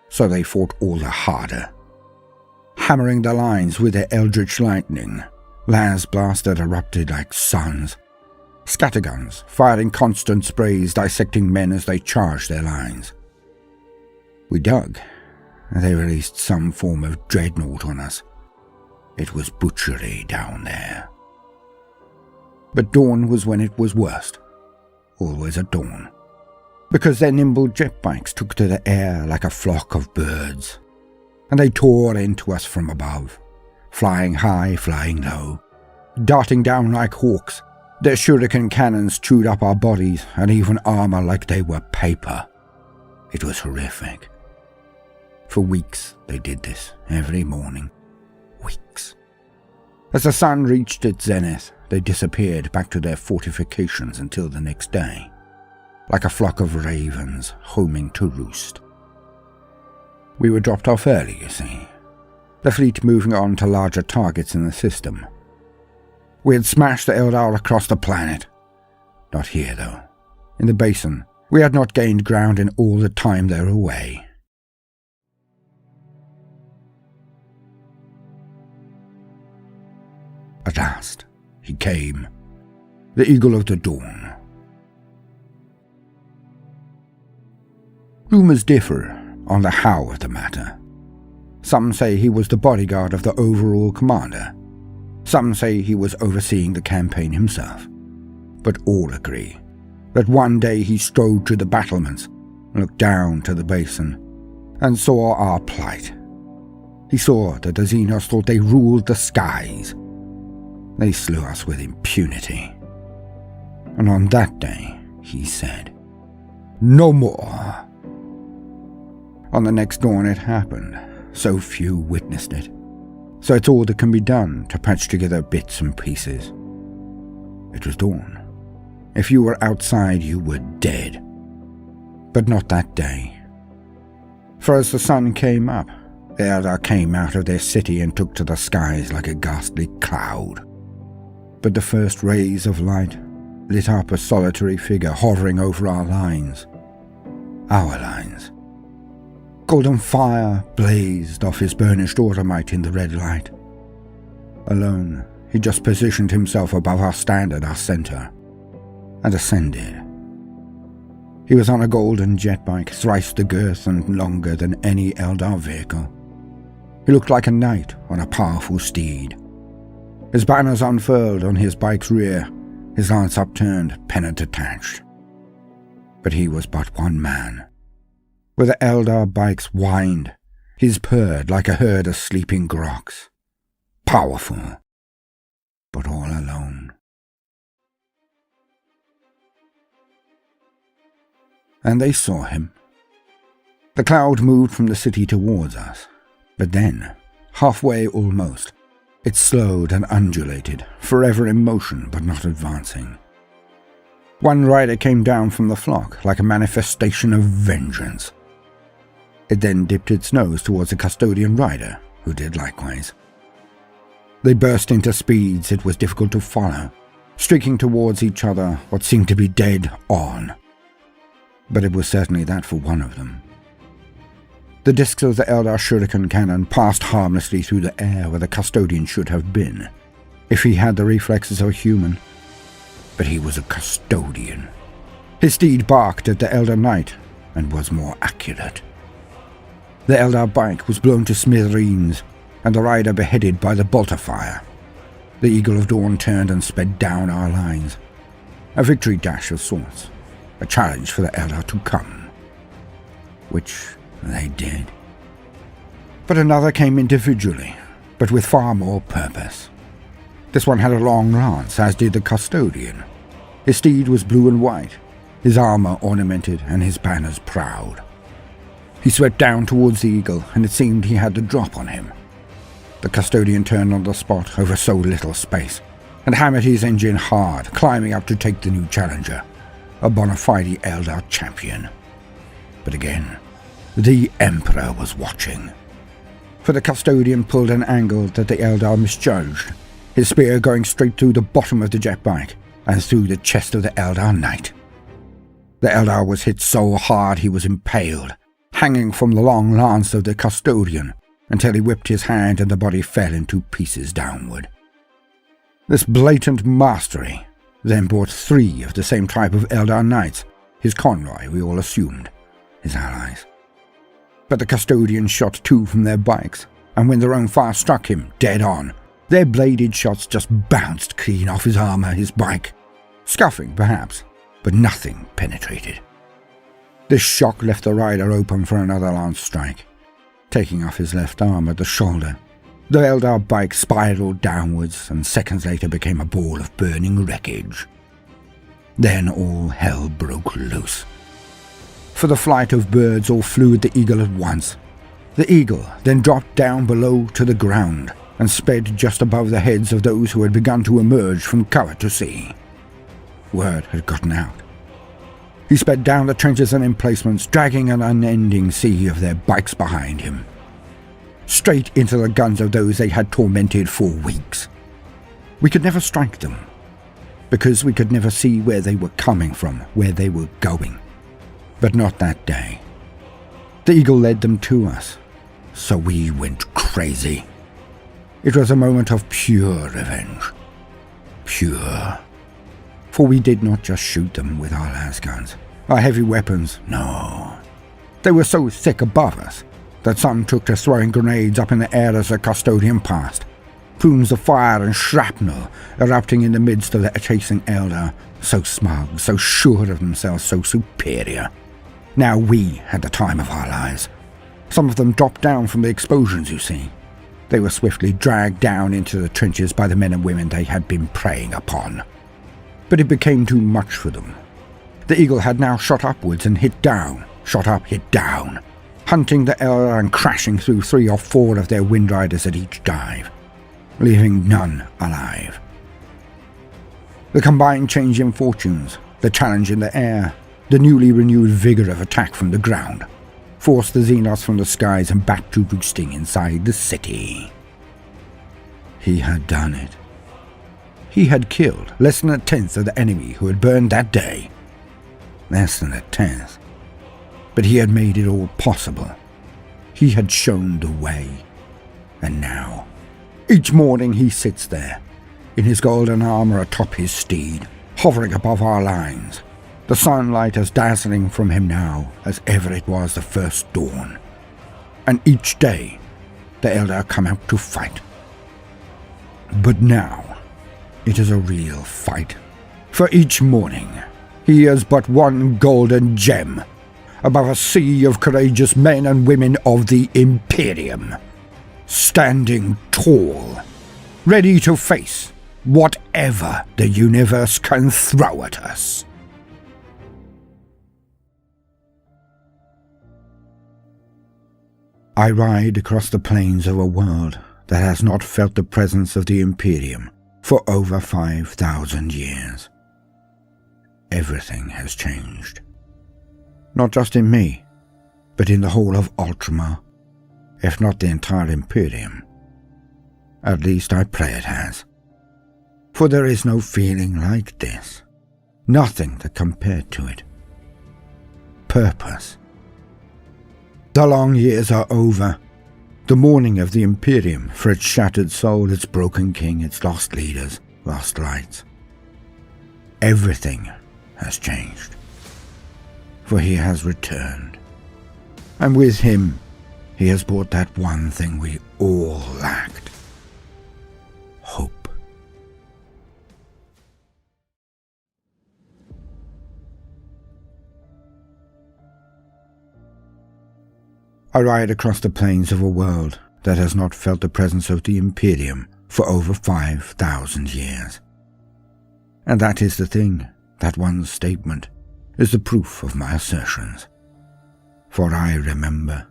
so they fought all the harder. Hammering the lines with their eldritch lightning, las blasts that erupted like suns, scatterguns firing constant sprays dissecting men as they charged their lines. We dug. They released some form of dreadnought on us. It was butchery down there. But dawn was when it was worst. Always at dawn. Because their nimble jet bikes took to the air like a flock of birds. And they tore into us from above. Flying high, flying low. Darting down like hawks. Their shuriken cannons chewed up our bodies and even armor like they were paper. It was horrific. For weeks they did this, every morning. Weeks. As the sun reached its zenith, they disappeared back to their fortifications until the next day, like a flock of ravens homing to roost. We were dropped off early, you see, the fleet moving on to larger targets in the system. We had smashed the Eldar across the planet. Not here, though. In the basin, we had not gained ground in all the time they were away. At last, he came, the Eagle of the Dawn. Rumours differ on the how of the matter. Some say he was the bodyguard of the overall commander. Some say he was overseeing the campaign himself. But all agree that one day he strode to the battlements, looked down to the basin, and saw our plight. He saw that the Xenos thought they ruled the skies. They slew us with impunity. And on that day, he said, "No more." On the next dawn it happened. So few witnessed it. So it's all that can be done to patch together bits and pieces. It was dawn. If you were outside, you were dead. But not that day. For as the sun came up, the Eldar came out of their city and took to the skies like a ghastly cloud. But the first rays of light lit up a solitary figure hovering over our lines. Our lines. Golden fire blazed off his burnished automight in the red light. Alone, he just positioned himself above our standard, our center, and ascended. He was on a golden jet bike, thrice the girth and longer than any Eldar vehicle. He looked like a knight on a powerful steed. His banners unfurled on his bike's rear, his lance upturned, pennant attached. But he was but one man. Where the Eldar bikes whined, his purred like a herd of sleeping groks. Powerful, but all alone. And they saw him. The cloud moved from the city towards us, but then, halfway almost, it slowed and undulated, forever in motion but not advancing. One rider came down from the flock like a manifestation of vengeance. It then dipped its nose towards a custodian rider, who did likewise. They burst into speeds it was difficult to follow, streaking towards each other what seemed to be dead on. But it was certainly that for one of them. The discs of the Eldar shuriken cannon passed harmlessly through the air where the custodian should have been, if he had the reflexes of a human. But he was a custodian. His steed barked at the Eldar knight, and was more accurate. The Eldar bike was blown to smithereens, and the rider beheaded by the bolter fire. The Eagle of Dawn turned and sped down our lines. A victory dash of sorts, a challenge for the Eldar to come. Which they did. But another came individually, but with far more purpose. This one had a long lance, as did the custodian. His steed was blue and white, his armor ornamented and his banners proud. He swept down towards the eagle, and it seemed he had the drop on him. The Custodian turned on the spot over so little space, and hammered his engine hard, climbing up to take the new challenger, a bona fide Eldar champion. But again, the Emperor was watching. For the Custodian pulled an angle that the Eldar misjudged, his spear going straight through the bottom of the jet bike and through the chest of the Eldar Knight. The Eldar was hit so hard he was impaled, hanging from the long lance of the Custodian, until he whipped his hand and the body fell into pieces downward. This blatant mastery then brought 3 of the same type of Eldar Knights, his convoy, we all assumed, his allies. But the Custodian shot 2 from their bikes, and when their own fire struck him dead on, their bladed shots just bounced clean off his armor, his bike, scuffing perhaps, but nothing penetrated. This shock left the rider open for another lance strike, taking off his left arm at the shoulder. The Eldar bike spiraled downwards and seconds later became a ball of burning wreckage. Then all hell broke loose. For the flight of birds all flew at the eagle at once. The eagle then dropped down below to the ground and sped just above the heads of those who had begun to emerge from cover to sea. Word had gotten out. He sped down the trenches and emplacements, dragging an unending sea of their bikes behind him, straight into the guns of those they had tormented for weeks. We could never strike them, because we could never see where they were coming from, where they were going. But not that day. The eagle led them to us, so we went crazy. It was a moment of pure revenge. Pure. For we did not just shoot them with our lasguns, our heavy weapons, no. They were so thick above us that some took to throwing grenades up in the air as the Custodian passed, plumes of fire and shrapnel erupting in the midst of the chasing Eldar, so smug, so sure of themselves, so superior. Now we had the time of our lives. Some of them dropped down from the explosions, you see. They were swiftly dragged down into the trenches by the men and women they had been preying upon. But it became too much for them. The eagle had now shot upwards and hit down, shot up, hit down, hunting the Eldar and crashing through 3 or 4 of their windriders at each dive, leaving none alive. The combined change in fortunes, the challenge in the air, the newly renewed vigor of attack from the ground, forced the Xenos from the skies and back to roosting inside the city. He had done it. He had killed less than 1/10 of the enemy who had burned that day. Less than 1/10. But he had made it all possible. He had shown the way. And now, each morning he sits there, in his golden armor atop his steed, hovering above our lines, the sunlight as dazzling from him now as ever it was the first dawn. And each day, the Eldar come out to fight. But now, it is a real fight. For each morning, he is but one golden gem above a sea of courageous men and women of the Imperium, standing tall, ready to face whatever the universe can throw at us. I ride across the plains of a world that has not felt the presence of the Imperium for over 5,000 years. Everything has changed. Not just in me, but in the whole of Ultramar, if not the entire Imperium. At least I pray it has. For there is no feeling like this. Nothing that compared to it. Purpose. The long years are over. The mourning of the Imperium for its shattered soul, its broken king, its lost leaders, lost lights. Everything has changed. For he has returned. And with him, he has brought that one thing we all lacked. Hope. I ride across the plains of a world that has not felt the presence of the Imperium for over 5,000 years. And that is the thing, that one statement, is the proof of my assertions. For I remember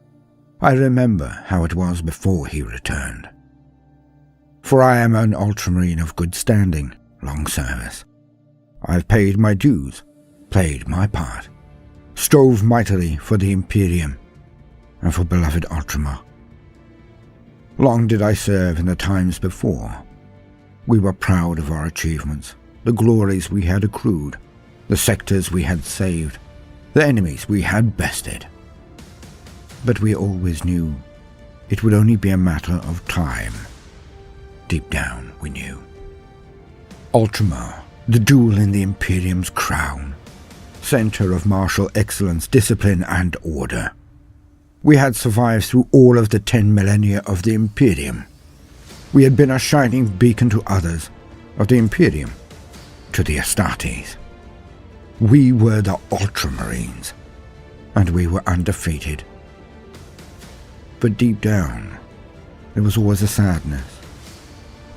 how it was before he returned. for I am an ultramarine of good standing, long service. I have paid my dues, played my part, strove mightily for the Imperium, and for beloved Ultramar. Long did I serve in the times before. We were proud of our achievements, the glories we had accrued, the sectors we had saved, the enemies we had bested. But we always knew it would only be a matter of time. Deep down, we knew. Ultramar, the jewel in the Imperium's crown, center of martial excellence, discipline, and order. We had survived through all of the 10 millennia of the Imperium. We had been a shining beacon to others, of the Imperium to the Astartes. We were the Ultramarines, and we were undefeated. But deep down, there was always a sadness.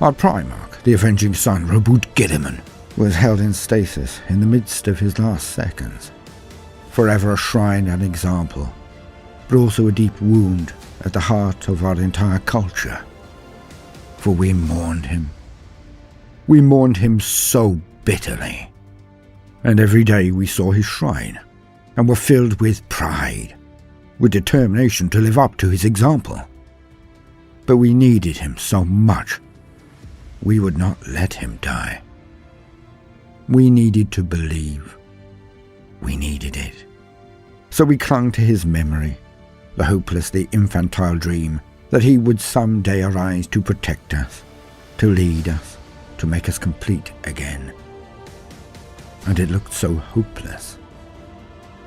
Our Primarch, the avenging son, Robut Gilliman, was held in stasis in the midst of his last seconds, forever a shrine and example, but also a deep wound at the heart of our entire culture. For we mourned him. We mourned him so bitterly. And every day we saw his shrine, and were filled with pride, with determination to live up to his example. But we needed him so much, we would not let him die. We needed to believe. We needed it. So we clung to his memory, the hopelessly infantile dream that he would someday arise to protect us, to lead us, to make us complete again. And it looked so hopeless.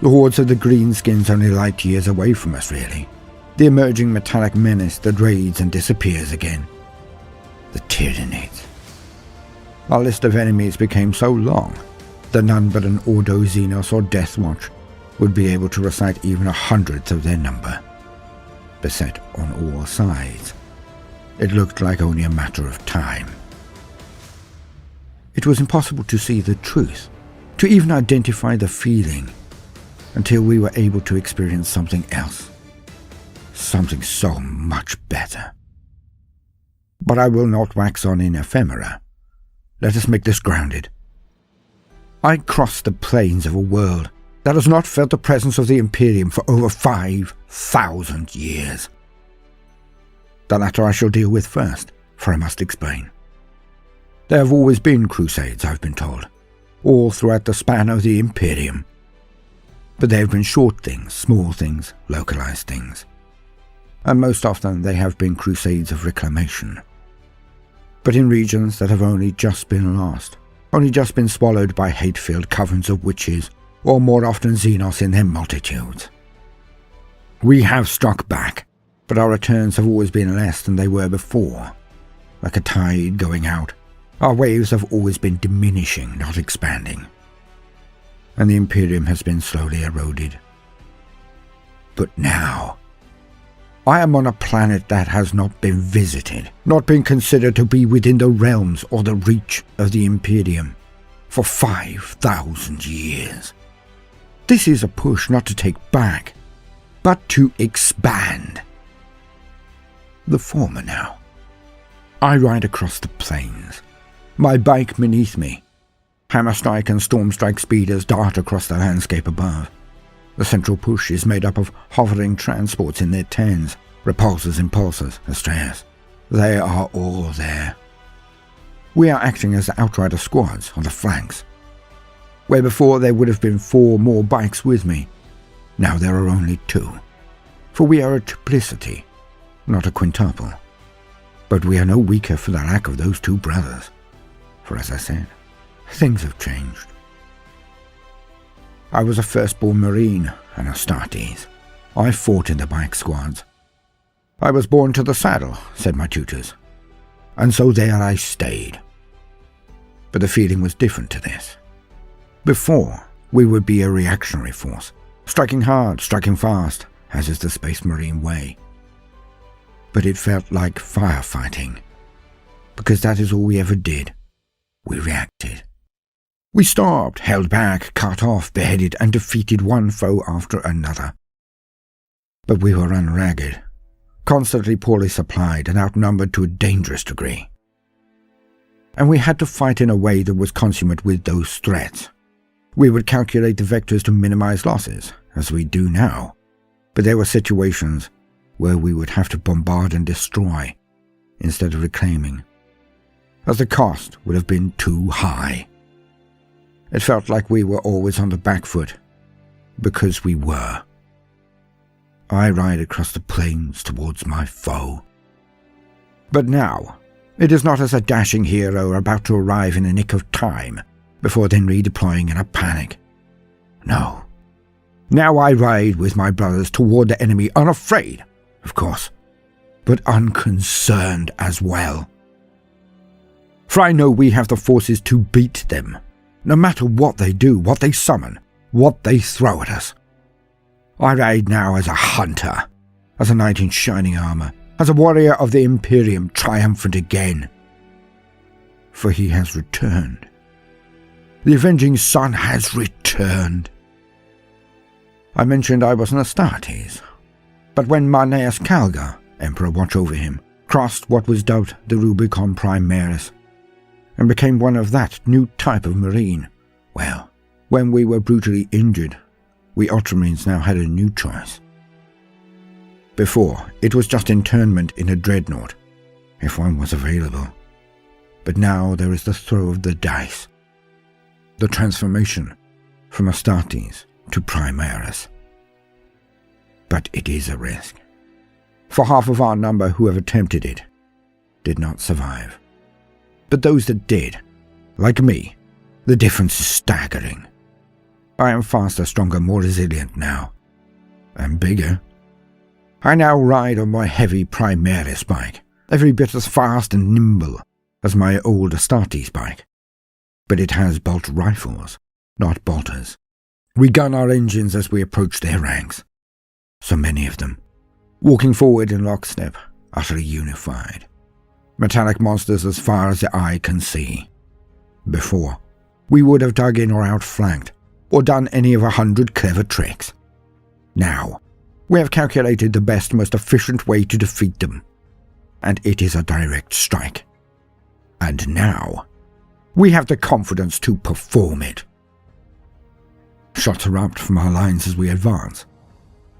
The hordes of the greenskins only light years away from us, really. The emerging metallic menace that raids and disappears again. The Tyranids. Our list of enemies became so long that none but an Ordo Xenos or Deathwatch would be able to recite even 100th of their number. Beset on all sides, it looked like only a matter of time. It was impossible to see the truth, to even identify the feeling, until we were able to experience something else, something so much better. But I will not wax on in ephemera. Let us make this grounded. I crossed the plains of a world that has not felt the presence of the Imperium for over 5,000 years. The latter I shall deal with first, for I must explain. There have always been crusades, I've been told, all throughout the span of the Imperium. But they have been short things, small things, localized things. And most often they have been crusades of reclamation. But in regions that have only just been lost, only just been swallowed by hate-filled covens of witches, or more often Xenos in their multitudes. We have struck back, but our returns have always been less than they were before. Like a tide going out, our waves have always been diminishing, not expanding. And the Imperium has been slowly eroded. But now, I am on a planet that has not been visited, not been considered to be within the realms or the reach of the Imperium for 5,000 years. This is a push not to take back, but to expand. The former now. I ride across the plains, my bike beneath me. Hammerstrike and Stormstrike speeders dart across the landscape above. The central push is made up of hovering transports in their tens, repulsors, impulsors, Astreas. They are all there. We are acting as outrider squads on the flanks. Where before there would have been 4 more bikes with me, now there are only 2. For we are a triplicity, not a quintuple. But we are no weaker for the lack of those 2 brothers. For as I said, things have changed. I was a firstborn Marine, an Astartes. I fought in the bike squads. I was born to the saddle, said my tutors, and so there I stayed. But the feeling was different to this. Before, we would be a reactionary force, striking hard, striking fast, as is the Space Marine way. But it felt like firefighting, because that is all we ever did. We reacted. We starved, held back, cut off, beheaded, and defeated one foe after another. But we were run ragged, constantly poorly supplied and outnumbered to a dangerous degree. and we had to fight in a way that was consummate with those threats. We would calculate the vectors to minimize losses, as we do now, but there were situations where we would have to bombard and destroy instead of reclaiming, as the cost would have been too high. It felt like we were always on the back foot, because we were. I ride across the plains towards my foe. But now, it is not as a dashing hero about to arrive in the nick of time, before then redeploying in a panic. No. Now I ride with my brothers toward the enemy, unafraid, of course, but unconcerned as well. For I know we have the forces to beat them, no matter what they do, what they summon, what they throw at us. I ride now as a hunter, as a knight in shining armor, as a warrior of the Imperium triumphant again. For he has returned. The avenging sun has returned. I mentioned I was an Astartes, but when Marneus Calgar, Emperor watch over him, crossed what was dubbed the Rubicon Primaris, and became one of that new type of marine, well, when we were brutally injured, we Ultramarines now had a new choice. Before, it was just internment in a dreadnought, if one was available. But now there is the throw of the dice. The transformation from Astartes to Primaris. But it is a risk. For half of our number who have attempted it did not survive. But those that did, like me, the difference is staggering. I am faster, stronger, more resilient now. And bigger. I now ride on my heavy Primaris bike, every bit as fast and nimble as my old Astartes bike. But it has bolt rifles, not bolters. We gun our engines as we approach their ranks. So many of them, walking forward in lockstep, utterly unified. Metallic monsters as far as the eye can see. Before, we would have dug in or outflanked, or done any of 100 clever tricks. Now, we have calculated the best, most efficient way to defeat them, and it is a direct strike. And now, we have the confidence to perform it. Shots erupt from our lines as we advance.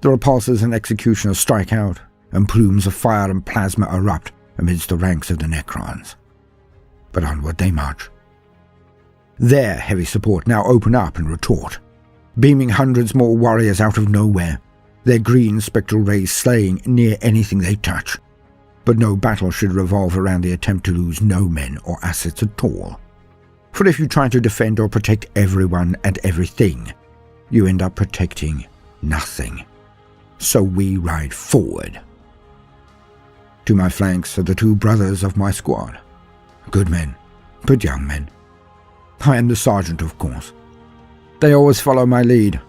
The repulsors and executioners strike out, and plumes of fire and plasma erupt amidst the ranks of the Necrons. But onward they march. Their heavy support now open up and retort, beaming hundreds more warriors out of nowhere, their green spectral rays slaying near anything they touch. But no battle should revolve around the attempt to lose no men or assets at all. For if you try to defend or protect everyone and everything, you end up protecting nothing. So we ride forward. To my flanks are the two brothers of my squad. Good men, but young men. I am the sergeant, of course. They always follow my lead,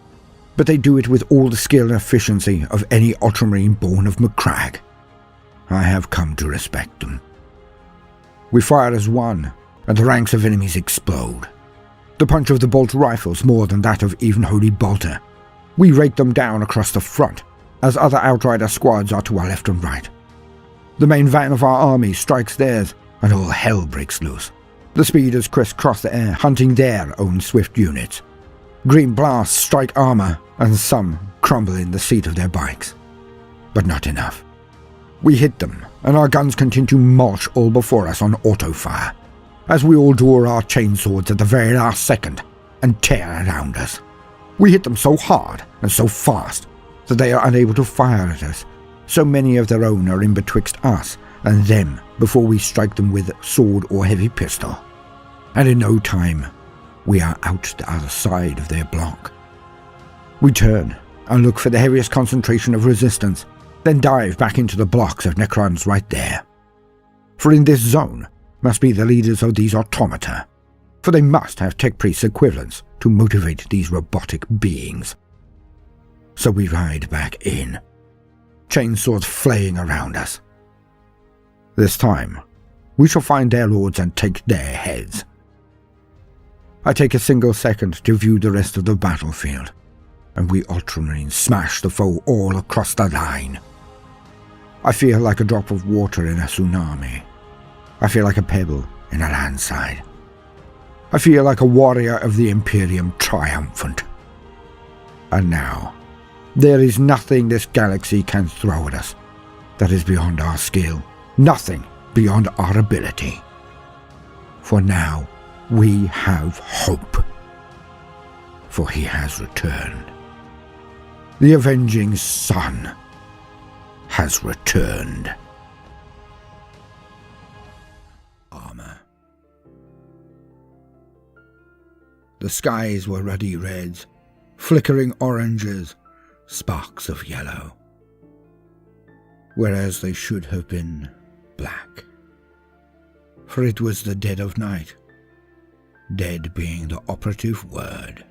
but they do it with all the skill and efficiency of any Ultramarine born of McCragg. I have come to respect them. We fire as one, and the ranks of enemies explode. The punch of the bolt rifles more than that of even Holy Bolter. We rake them down across the front, as other Outrider squads are to our left and right. The main van of our army strikes theirs, and all hell breaks loose. The speeders crisscross the air, hunting their own swift units. Green blasts strike armor, and some crumble in the seat of their bikes. But not enough. We hit them, and our guns continue to mulch all before us on auto-fire, as we all draw our chainswords at the very last second and tear around us. We hit them so hard and so fast that they are unable to fire at us. So many of their own are in betwixt us and them before we strike them with sword or heavy pistol. And in no time, we are out the other side of their block. We turn and look for the heaviest concentration of resistance, then dive back into the blocks of Necrons right there. For in this zone must be the leaders of these automata, for they must have tech priest equivalents to motivate these robotic beings. So we ride back in, chainswords flaying around us. This time, we shall find their lords and take their heads. I take a single second to view the rest of the battlefield, and we Ultramarines smash the foe all across the line. I feel like a drop of water in a tsunami. I feel like a pebble in a landslide. I feel like a warrior of the Imperium triumphant. And now, there is nothing this galaxy can throw at us that is beyond our skill, nothing beyond our ability. For now, we have hope. For he has returned. The avenging sun has returned. Armor. The skies were ruddy reds, flickering oranges, sparks of yellow, whereas they should have been black. For it was the dead of night, dead being the operative word.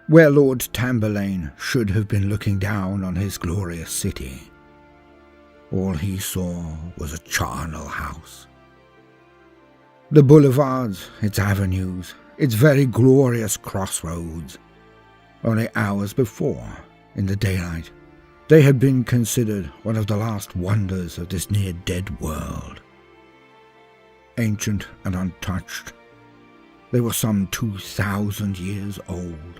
Where Lord Tamburlaine should have been looking down on his glorious city, all he saw was a charnel house. The boulevards, its avenues, its very glorious crossroads. Only hours before, in the daylight, they had been considered one of the last wonders of this near-dead world. Ancient and untouched, they were some 2,000 years old.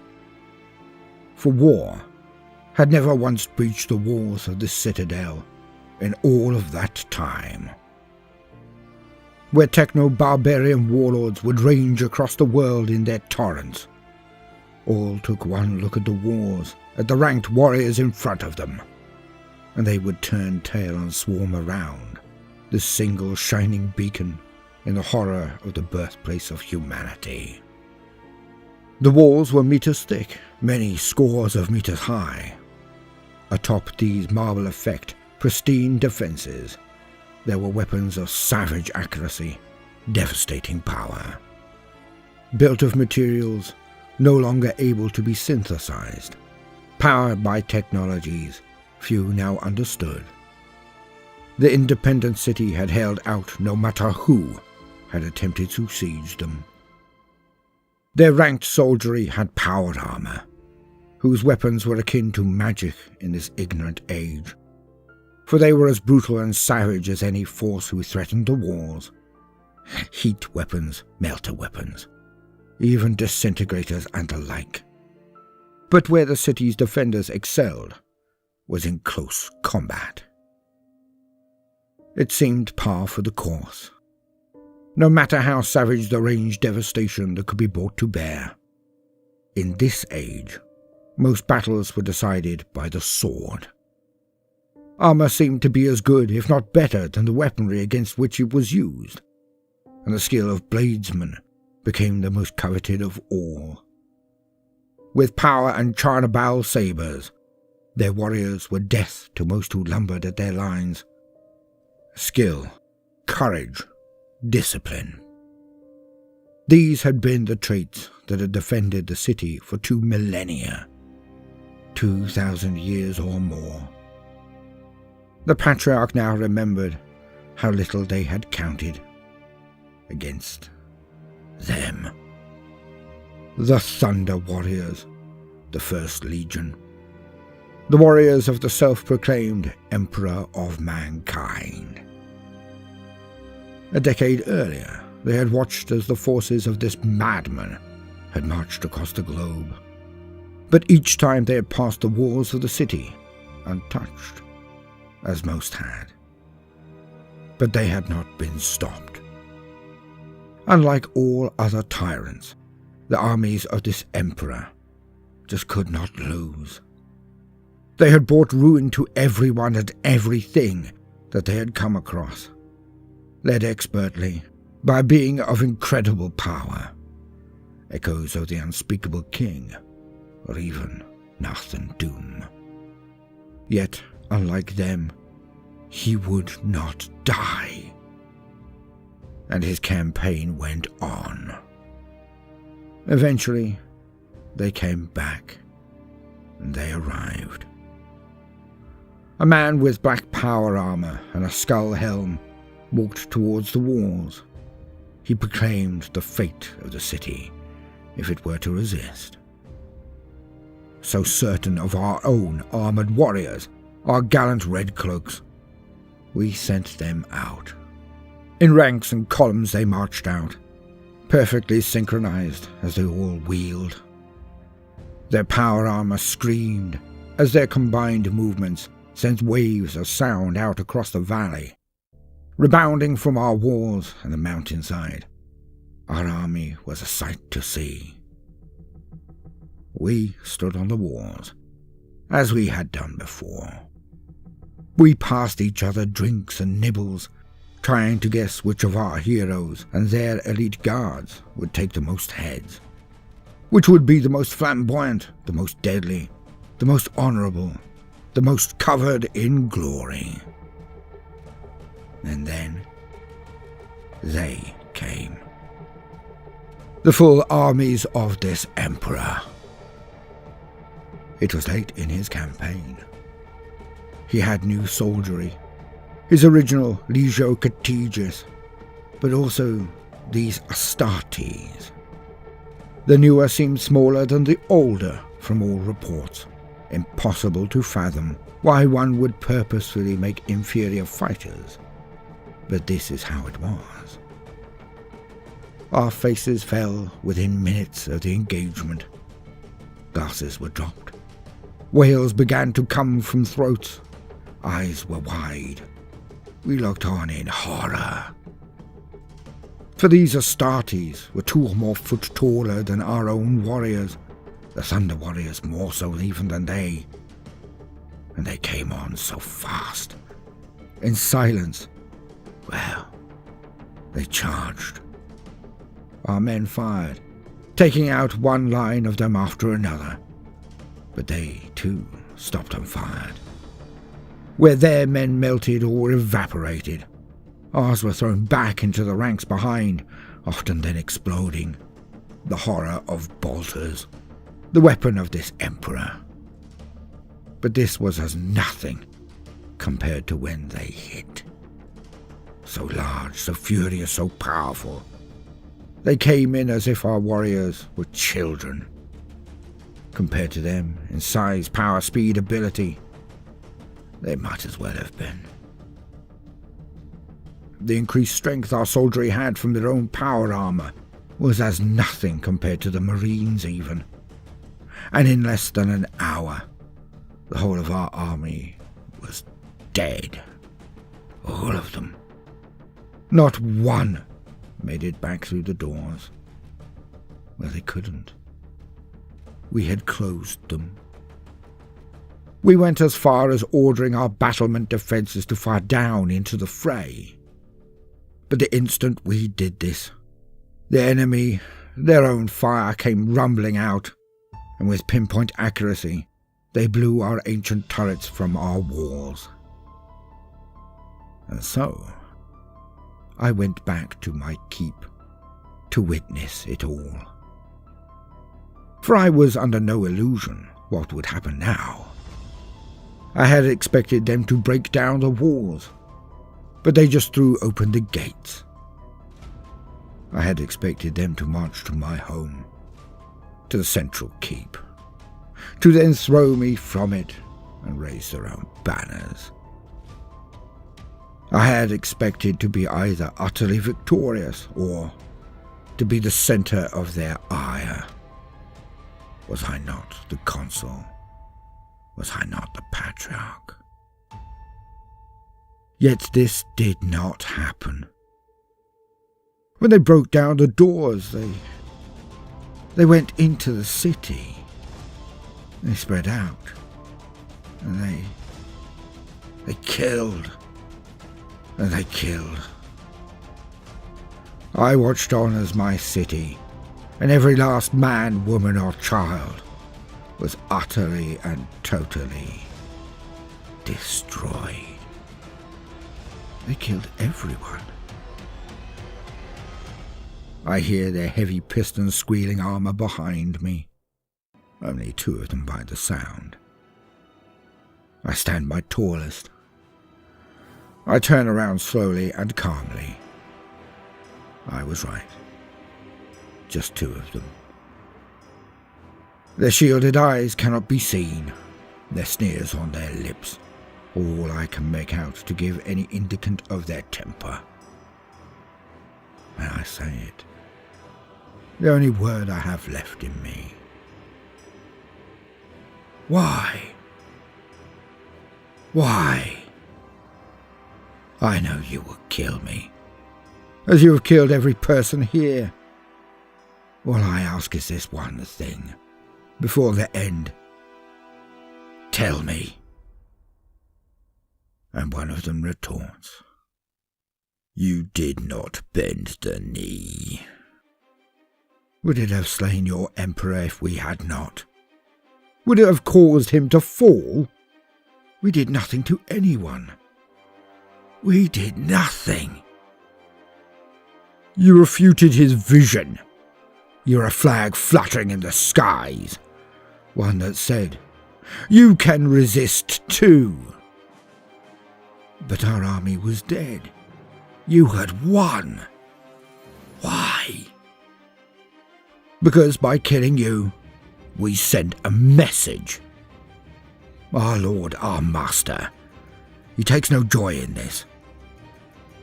For war had never once breached the walls of this citadel in all of that time. Where techno-barbarian warlords would range across the world in their torrents, all took one look at the wars, at the ranked warriors in front of them, and they would turn tail and swarm around, this single shining beacon in the horror of the birthplace of humanity. The walls were meters thick, many scores of meters high. Atop these marble-effect, pristine defences, there were weapons of savage accuracy, devastating power. Built of materials no longer able to be synthesized, powered by technologies few now understood. The independent city had held out no matter who had attempted to siege them. Their ranked soldiery had powered armor, whose weapons were akin to magic in this ignorant age, for they were as brutal and savage as any force who threatened the walls. Heat weapons, melter weapons, even disintegrators and the like. But where the city's defenders excelled was in close combat. It seemed par for the course. No matter how savage the ranged devastation that could be brought to bear. In this age, most battles were decided by the sword. Armor seemed to be as good, if not better, than the weaponry against which it was used, and the skill of bladesmen became the most coveted of all. With power and charnabal sabres, their warriors were death to most who lumbered at their lines. Skill, courage, discipline. These had been the traits that had defended the city for 2 millennia, 2,000 years or more. The Patriarch now remembered how little they had counted against them. The Thunder Warriors, the First Legion, the warriors of the self-proclaimed Emperor of Mankind. A decade earlier, they had watched as the forces of this madman had marched across the globe. But each time they had passed the walls of the city, untouched, as most had. But they had not been stopped. Unlike all other tyrants, the armies of this emperor just could not lose. They had brought ruin to everyone and everything that they had come across, led expertly by a being of incredible power, echoes of the unspeakable king, or even Nathan Doom. Yet, unlike them, he would not die. And his campaign went on. Eventually, they came back, and they arrived. A man with black power armor and a skull helm walked towards the walls. He proclaimed the fate of the city if it were to resist. So certain of our own armored warriors, our gallant red cloaks, we sent them out. In ranks and columns they marched out, perfectly synchronized as they all wheeled. Their power armor screamed as their combined movements sent waves of sound out across the valley, rebounding from our walls and the mountainside. Our army was a sight to see. We stood on the walls, as we had done before. We passed each other drinks and nibbles, trying to guess which of our heroes and their elite guards would take the most heads, which would be the most flamboyant, the most deadly, the most honorable, the most covered in glory. And then they came. The full armies of this emperor. It was late in his campaign. He had new soldiery, his original Legio Tertius, but also these Astartes. The newer seemed smaller than the older from all reports. Impossible to fathom why one would purposefully make inferior fighters, but this is how it was. Our faces fell within minutes of the engagement. Glasses were dropped. Wails began to come from throats. Eyes were wide. We looked on in horror. For these Astartes were 2 or more foot taller than our own warriors, the Thunder Warriors more so even than they. And they came on so fast. In silence. Well, they charged. Our men fired, taking out one line of them after another. But they, too, stopped and fired. Where their men melted or evaporated, ours were thrown back into the ranks behind, often then exploding. The horror of bolters, the weapon of this emperor. But this was as nothing compared to when they hit. So large, so furious, so powerful. They came in as if our warriors were children. Compared to them, in size, power, speed, ability, they might as well have been. The increased strength our soldiery had from their own power armor was as nothing compared to the Marines even. And in less than an hour, the whole of our army was dead. All of them. Not one made it back through the doors. Well, they couldn't. We had closed them. We went as far as ordering our battlement defences to fire down into the fray. But the instant we did this, the enemy, their own fire came rumbling out, and with pinpoint accuracy, they blew our ancient turrets from our walls. And so, I went back to my keep to witness it all. For I was under no illusion what would happen now. I had expected them to break down the walls, but they just threw open the gates. I had expected them to march to my home, to the central keep, to then throw me from it and raise their own banners. I had expected to be either utterly victorious or to be the centre of their ire. Was I not the consul? Was I not the patriarch? Yet this did not happen. When they broke down the doors, they went into the city. They spread out. And they killed. And they killed. I watched on as my city, and every last man, woman, or child was utterly and totally destroyed. They killed everyone. I hear their heavy pistons squealing armor behind me. Only 2 of them by the sound. I stand my tallest. I turn around slowly and calmly. I was right. Just 2 of them. Their shielded eyes cannot be seen, their sneers on their lips, all I can make out to give any indicant of their temper. May I say it? The only word I have left in me. Why? Why? I know you will kill me, as you have killed every person here. All I ask is this one thing, before the end. Tell me. And one of them retorts, You did not bend the knee. Would it have slain your emperor if we had not? Would it have caused him to fall? We did nothing to anyone. We did nothing. You refuted his vision. You're a flag fluttering in the skies. One that said, You can resist too. But our army was dead. You had won. Why? Because by killing you, we sent a message. Our lord, our master, he takes no joy in this.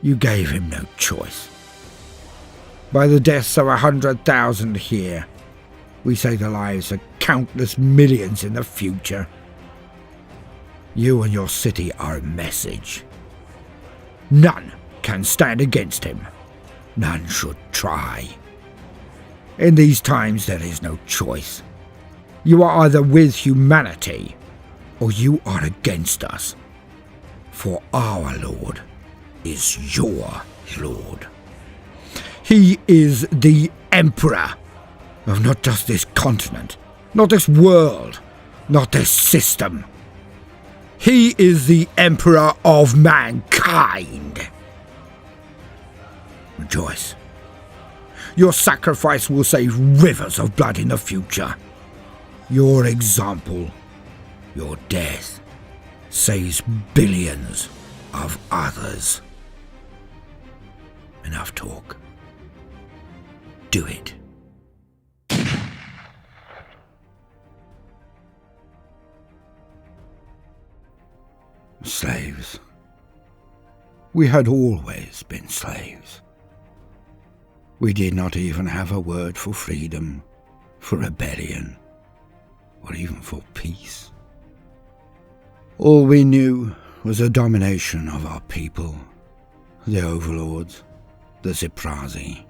You gave him no choice. By the deaths of 100,000 here, we save the lives of countless millions in the future. You and your city are a message. None can stand against him. None should try. In these times there is no choice. You are either with humanity, or you are against us. For our Lord is your Lord. He is the Emperor of not just this continent, not this world, not this system. He is the Emperor of mankind. Rejoice. Your sacrifice will save rivers of blood in the future. Your example, your death, saves billions of others. Enough talk. Do it. Slaves. We had always been slaves. We did not even have a word for freedom, for rebellion, or even for peace. All we knew was the domination of our people. The overlords, the Ziprazi,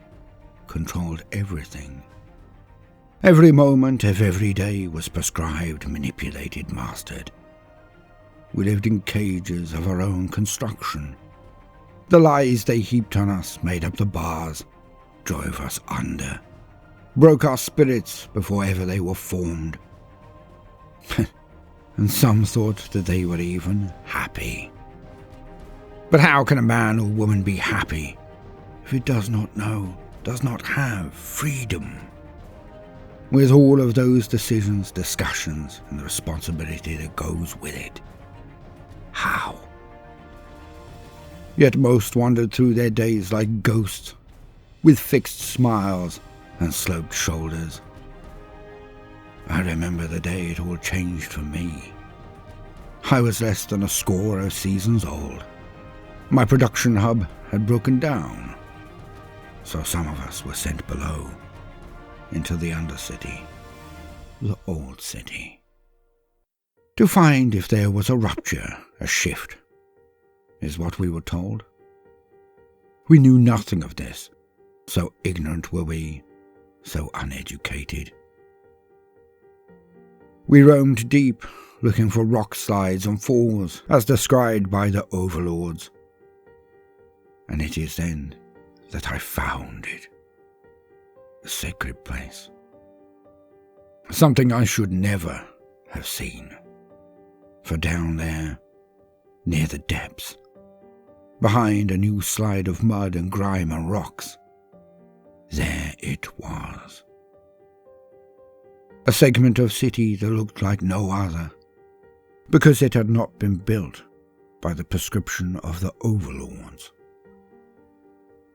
controlled everything. Every moment of every day was prescribed, manipulated, mastered. We lived in cages of our own construction. The lies they heaped on us made up the bars, drove us under, broke our spirits before ever they were formed. And some thought that they were even happy. But how can a man or woman be happy if it does not know, does not have freedom? With all of those decisions, discussions, and the responsibility that goes with it. How? Yet most wandered through their days like ghosts, with fixed smiles and sloped shoulders. I remember the day it all changed for me. I was less than a score of seasons old. My production hub had broken down, so some of us were sent below, into the Undercity, the Old City, to find if there was a rupture, a shift, is what we were told. We knew nothing of this, so ignorant were we, so uneducated. We roamed deep, looking for rock slides and falls, as described by the overlords. And it is then that I found it. A sacred place. Something I should never have seen. For down there, near the depths, behind a new slide of mud and grime and rocks, there it was. A segment of city that looked like no other, because it had not been built by the prescription of the overlords.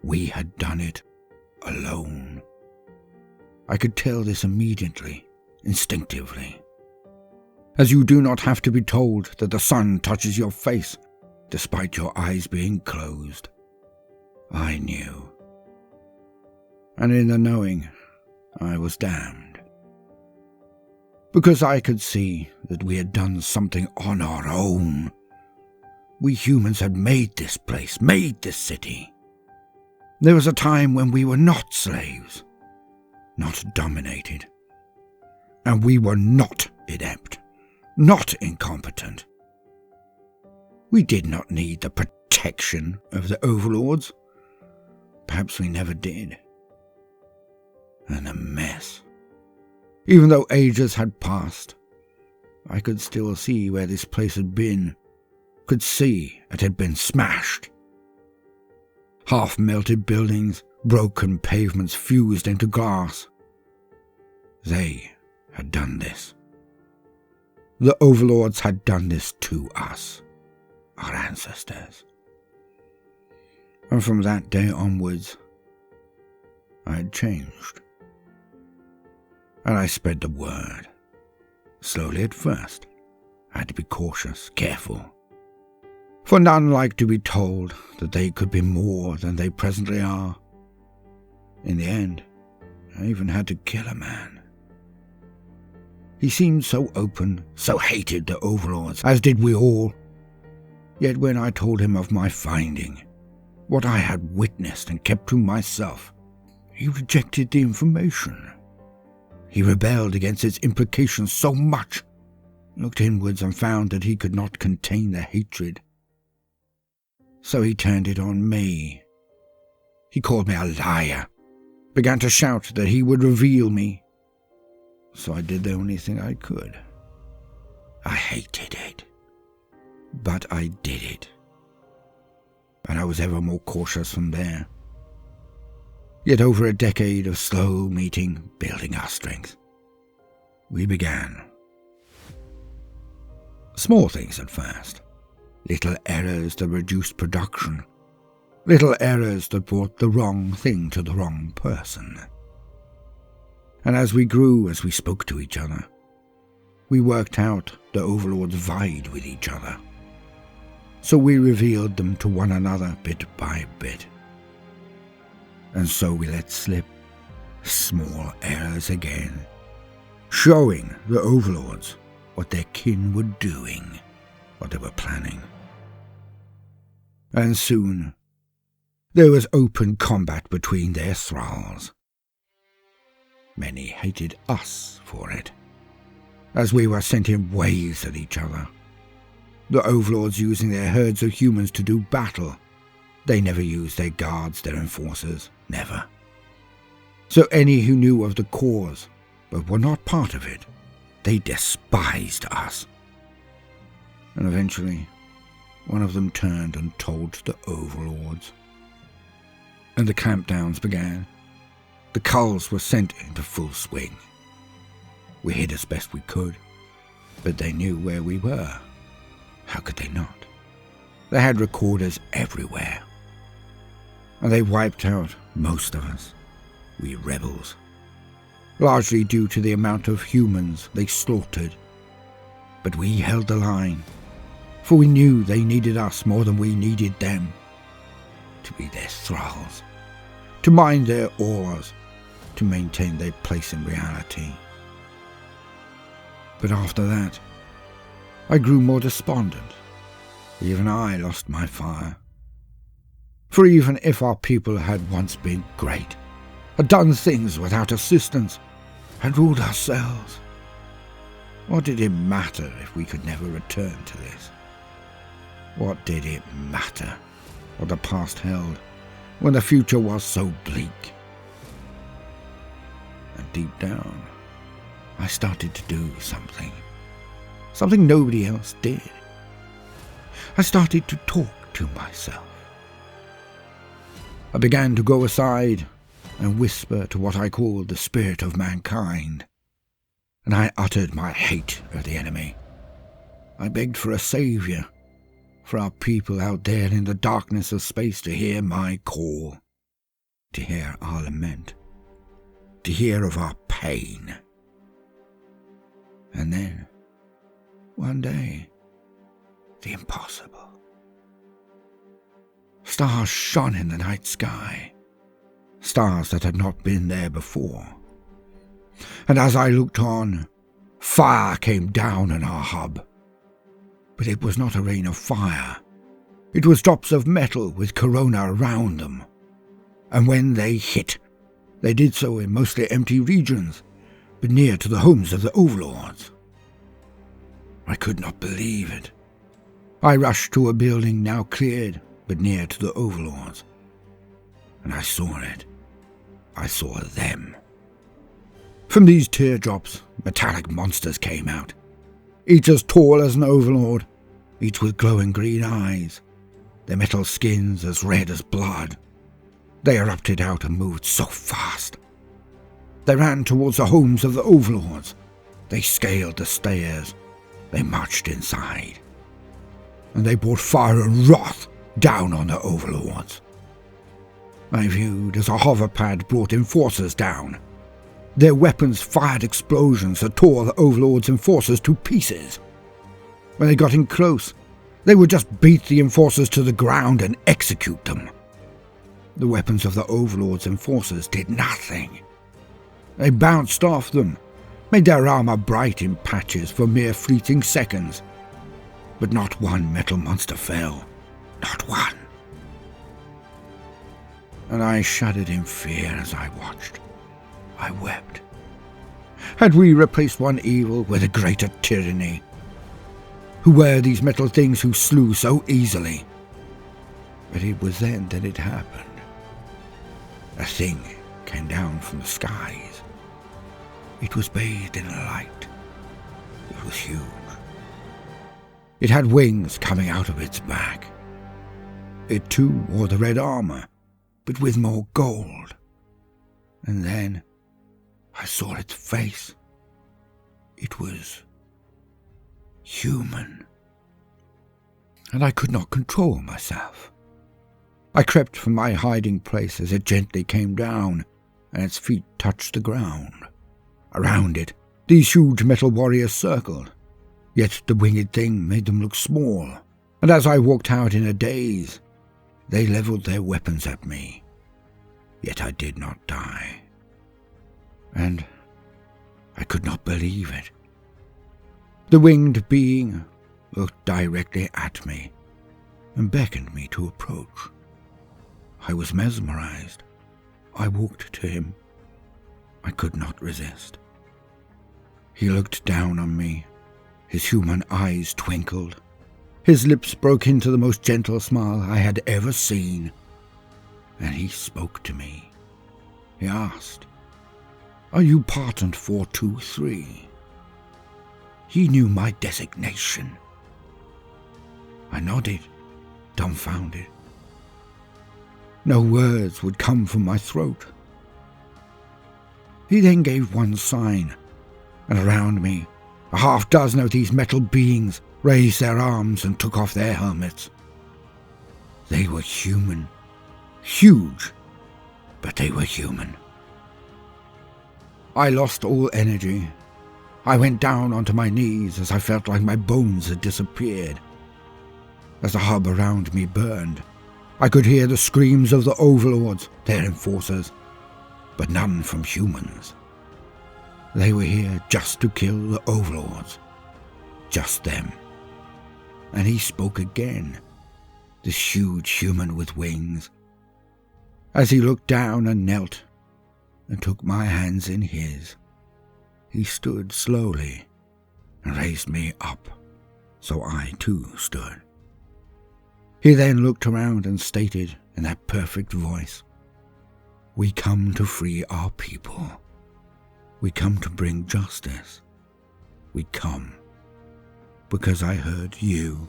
We had done it alone. I could tell this immediately, instinctively. As you do not have to be told that the sun touches your face, despite your eyes being closed. I knew. and in the knowing I was damned. Because I could see that we had done something on our own. We humans had made this place, made this city. There was a time when we were not slaves, not dominated, and we were not inept, not incompetent. We did not need the protection of the overlords. Perhaps we never did. And a mess. Even though ages had passed, I could still see where this place had been, could see it had been smashed. Half-melted buildings, broken pavements fused into glass. They had done this. The overlords had done this to us, our ancestors. And from that day onwards, I had changed. And I spread the word. Slowly at first. I had to be cautious, careful. For none like to be told that they could be more than they presently are. In the end, I even had to kill a man. He seemed so open, so hated the overlords, as did we all. Yet when I told him of my finding, what I had witnessed and kept to myself, he rejected the information. He rebelled against its implications so much, looked inwards and found that he could not contain the hatred. So he turned it on me. He called me a liar, began to shout that he would reveal me. So I did the only thing I could. I hated it, but I did it. And I was ever more cautious from there. Yet over a decade of slow meeting, building our strength, we began. Small things at first. Little errors that reduced production. Little errors that brought the wrong thing to the wrong person. And as we grew, as we spoke to each other, we worked out the overlords vied with each other. So we revealed them to one another bit by bit. And so we let slip small errors again, showing the overlords what their kin were doing, what they were planning. And soon there was open combat between their thralls. Many hated us for it, as we were sent in waves at each other. The overlords using their herds of humans to do battle. They never used their guards, their enforcers, never. So any who knew of the cause, but were not part of it, they despised us. And eventually, one of them turned and told the overlords. And the clampdowns began. The culls were sent into full swing. We hid as best we could, but they knew where we were. How could they not? They had recorders everywhere. And they wiped out most of us, we rebels, largely due to the amount of humans they slaughtered. But we held the line, for we knew they needed us more than we needed them, to be their thralls, to mind their oars, to maintain their place in reality. But after that, I grew more despondent. Even I lost my fire. For even if our people had once been great, had done things without assistance, had ruled ourselves, what did it matter if we could never return to this? What did it matter what the past held when the future was so bleak? And deep down, I started to do something nobody else did. I started to talk to myself. I began to go aside and whisper to what I called the spirit of mankind, and I uttered my hate of the enemy. I begged for a saviour, for our people out there in the darkness of space to hear my call, to hear our lament, to hear of our pain. And then, one day, the impossible. Stars shone in the night sky. stars that had not been there before. And as I looked on, fire came down on our hub. But it was not a rain of fire. It was drops of metal with corona around them. And when they hit, they did so in mostly empty regions, but near to the homes of the overlords. I could not believe it. I rushed to a building now cleared, but near to the overlords. And I saw it. I saw them. From these teardrops, metallic monsters came out, each as tall as an overlord, each with glowing green eyes, their metal skins as red as blood. They erupted out and moved so fast. They ran towards the homes of the overlords. They scaled the stairs. They marched inside. And they brought fire and wrath down on the overlords. I viewed as a hoverpad brought enforcers down. Their weapons fired explosions that tore the overlords' enforcers to pieces. When they got in close, they would just beat the enforcers to the ground and execute them. The weapons of the overlords' enforcers did nothing. They bounced off them, made their armor bright in patches for mere fleeting seconds. But not one metal monster fell. Not one. And I shuddered in fear as I watched. I wept. Had we replaced one evil with a greater tyranny? Who were these metal things who slew so easily? But it was then that it happened. A thing came down from the skies. It was bathed in light. It was huge. It had wings coming out of its back. It too wore the red armor, but with more gold. And then I saw its face. It was human. And I could not control myself. I crept from my hiding place as it gently came down, and its feet touched the ground. Around it, these huge metal warriors circled, yet the winged thing made them look small, and as I walked out in a daze, they levelled their weapons at me. Yet I did not die. And I could not believe it. The winged being looked directly at me and beckoned me to approach. I was mesmerized. I walked to him. I could not resist. He looked down on me. His human eyes twinkled. His lips broke into the most gentle smile I had ever seen. And he spoke to me. He asked, "Are you Partant 423? He knew my designation. I nodded, dumbfounded. No words would come from my throat. He then gave one sign, and around me, a half-dozen of these metal beings raised their arms and took off their helmets. They were human. Huge, but they were human. I lost all energy. I went down onto my knees as I felt like my bones had disappeared. As the hub around me burned, I could hear the screams of the overlords, their enforcers, but none from humans. They were here just to kill the overlords. Just them. And he spoke again, this huge human with wings. As he looked down and knelt and took my hands in his, he stood slowly and raised me up, so I too stood. He then looked around and stated in that perfect voice, "We come to free our people. We come to bring justice. We come because I heard you.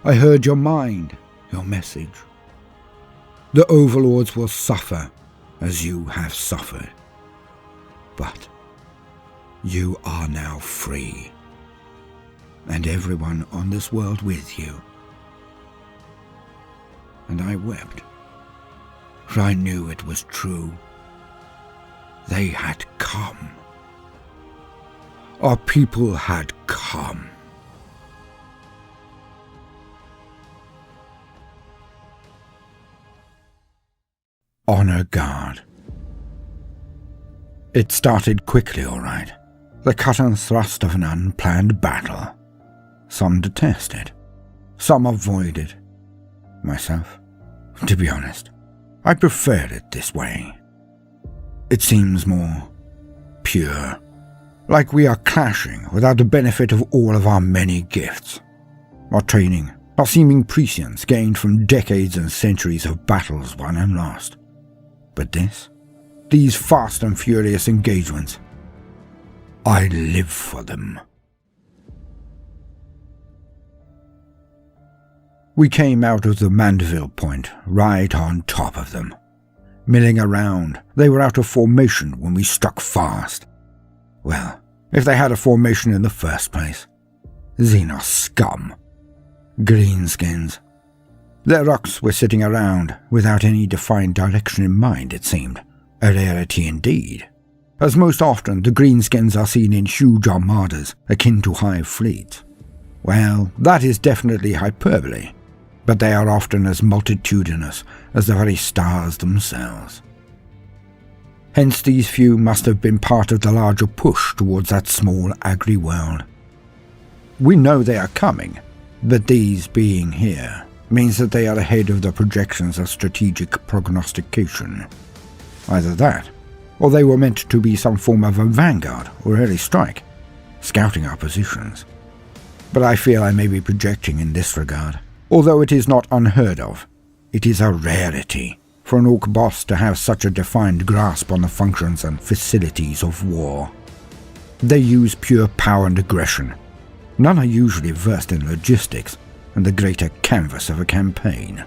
I heard your mind, your message. The overlords will suffer as you have suffered. But you are now free, and everyone on this world with you." And I wept, for I knew it was true. They had come. Our people had come. honor guard. It started quickly, all right. The cut and thrust of an unplanned battle. Some detested, some avoided. Myself, to be honest, I preferred it this way. It seems more pure, like we are clashing without the benefit of all of our many gifts. Our training, our seeming prescience gained from decades and centuries of battles won and lost. But these fast and furious engagements, I live for them. We came out of the Mandeville point right on top of them. Milling around, they were out of formation when we struck fast. Well, if they had a formation in the first place. Xenos scum. Greenskins. Their rocks were sitting around without any defined direction in mind, it seemed. A rarity indeed, as most often the greenskins are seen in huge armadas akin to hive fleets. Well, that is definitely hyperbole, but they are often as multitudinous as the very stars themselves. Hence these few must have been part of the larger push towards that small agri-world. We know they are coming, but these being here means that they are ahead of the projections of strategic prognostication. Either that, or they were meant to be some form of a vanguard or early strike, scouting our positions. But I feel I may be projecting in this regard. Although it is not unheard of, it is a rarity for an orc boss to have such a defined grasp on the functions and facilities of war. They use pure power and aggression. None are usually versed in logistics and the greater canvas of a campaign.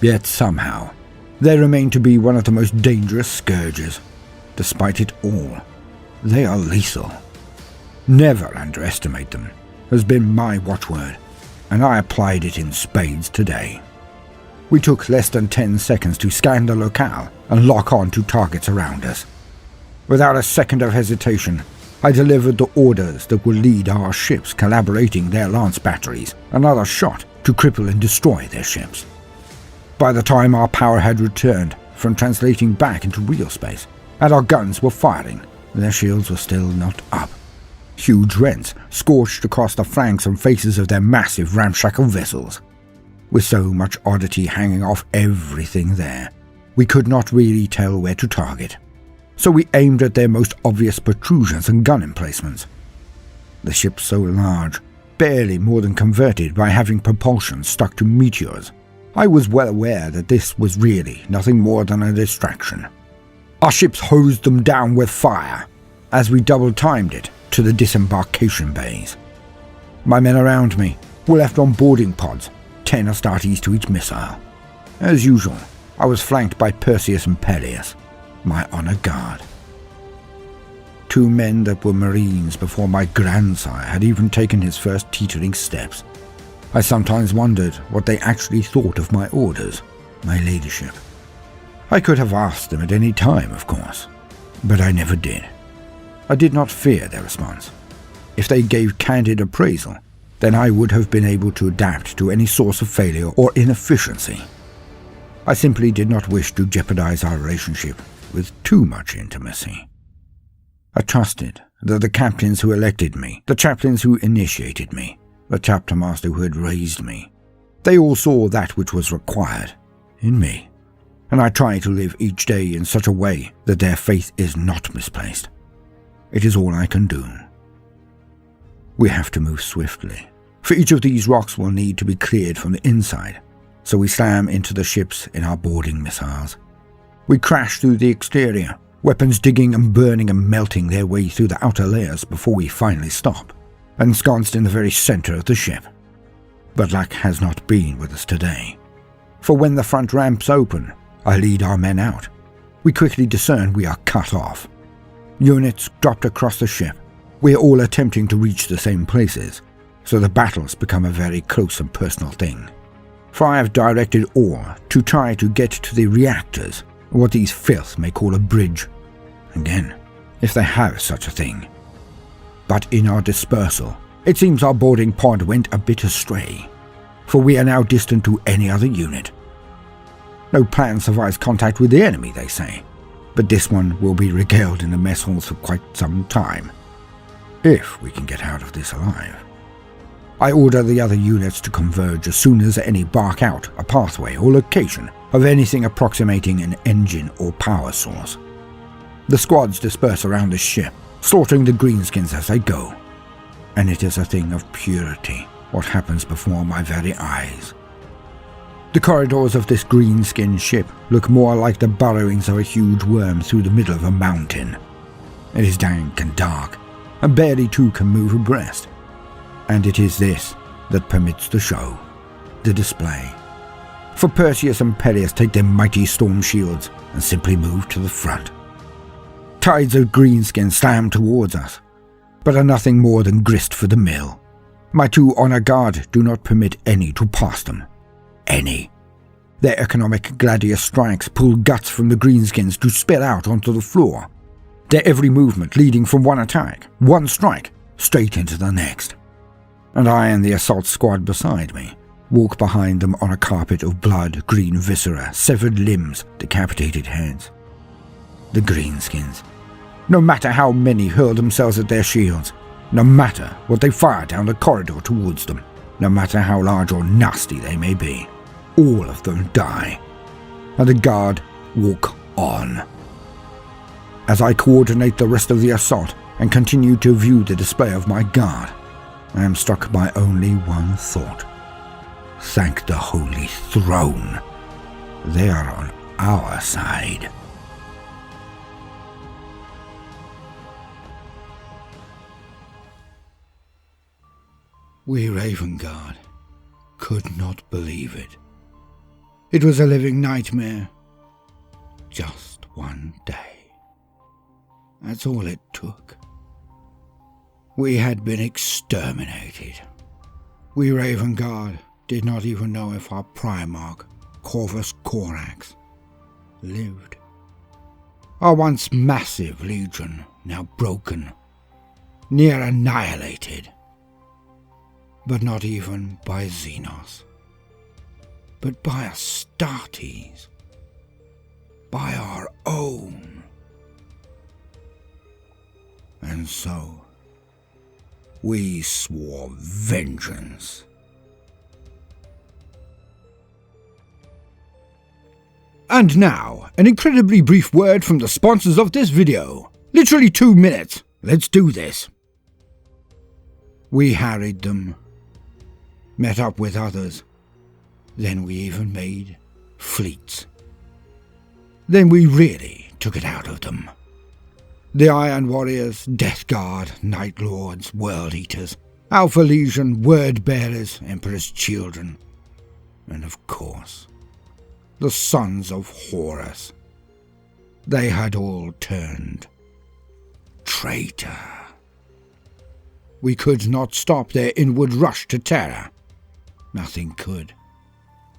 Yet somehow, they remain to be one of the most dangerous scourges. Despite it all, they are lethal. Never underestimate them has been my watchword, and I applied it in spades today. We took less than 10 seconds to scan the locale and lock on to targets around us. Without a second of hesitation, I delivered the orders that would lead our ships collaborating their lance batteries another shot to cripple and destroy their ships. By the time our power had returned from translating back into real space, and our guns were firing, their shields were still not up. Huge rents scorched across the flanks and faces of their massive ramshackle vessels. With so much oddity hanging off everything there, we could not really tell where to target. So we aimed at their most obvious protrusions and gun emplacements. The ships so large, barely more than converted by having propulsion stuck to meteors, I was well aware that this was really nothing more than a distraction. Our ships hosed them down with fire, as we double-timed it to the disembarkation bays. My men around me were left on boarding pods, 10 Astartes to each missile. As usual, I was flanked by Perseus and Peleus, my honor guard. 2 men that were Marines before my grandsire had even taken his first teetering steps. I sometimes wondered what they actually thought of my orders, my leadership. I could have asked them at any time, of course, but I never did. I did not fear their response. If they gave candid appraisal, then I would have been able to adapt to any source of failure or inefficiency. I simply did not wish to jeopardize our relationship with too much intimacy. I trusted that the captains who elected me, the chaplains who initiated me, the chapter master who had raised me, they all saw that which was required in me, and I try to live each day in such a way that their faith is not misplaced. It is all I can do. We have to move swiftly, for each of these rocks will need to be cleared from the inside, so we slam into the ships in our boarding missiles. We crash through the exterior, weapons digging and burning and melting their way through the outer layers before we finally stop, ensconced in the very center of the ship. But luck has not been with us today, for when the front ramps open, I lead our men out. We quickly discern we are cut off. Units dropped across the ship. We are all attempting to reach the same places, so the battles become a very close and personal thing. For I have directed all to try to get to the reactors, what these filth may call a bridge. Again, if they have such a thing. But in our dispersal, it seems our boarding pod went a bit astray, for we are now distant to any other unit. No plan survives contact with the enemy, they say, but this one will be regaled in the mess halls for quite some time, if we can get out of this alive. I order the other units to converge as soon as any bark out a pathway or location of anything approximating an engine or power source. The squads disperse around the ship, slaughtering the greenskins as they go, and it is a thing of purity what happens before my very eyes. The corridors of this greenskin ship look more like the burrowings of a huge worm through the middle of a mountain. It is dank and dark, and barely two can move abreast. And it is this that permits the show, the display. For Tertius and Peleus take their mighty storm shields and simply move to the front. Tides of greenskin slam towards us, but are nothing more than grist for the mill. My two honor guard do not permit any to pass them. Any. Their economic gladius strikes pull guts from the greenskins to spill out onto the floor. Their every movement leading from one attack, one strike, straight into the next. And I and the assault squad beside me walk behind them on a carpet of blood, green viscera, severed limbs, decapitated heads. The greenskins. No matter how many hurl themselves at their shields, no matter what they fire down the corridor towards them, no matter how large or nasty they may be, all of them die, and the guard walk on. As I coordinate the rest of the assault and continue to view the display of my guard, I am struck by only one thought. Thank the Holy Throne. They are on our side. We Raven Guard could not believe it. It was a living nightmare. Just one day. That's all it took. We had been exterminated. We Raven Guard did not even know if our Primarch, Corvus Corax, lived. Our once massive legion, now broken, near annihilated. But not even by Xenos, but by Astartes, by our own. And so, we swore vengeance. And now, an incredibly brief word from the sponsors of this video. Literally 2 minutes. Let's do this. We harried them, met up with others, then we even made fleets. Then we really took it out of them. The Iron Warriors, Death Guard, Night Lords, World Eaters, Alpha Legion, Word Bearers, Emperor's Children, and of course, the Sons of Horus. They had all turned traitor. We could not stop their inward rush to Terra. Nothing could.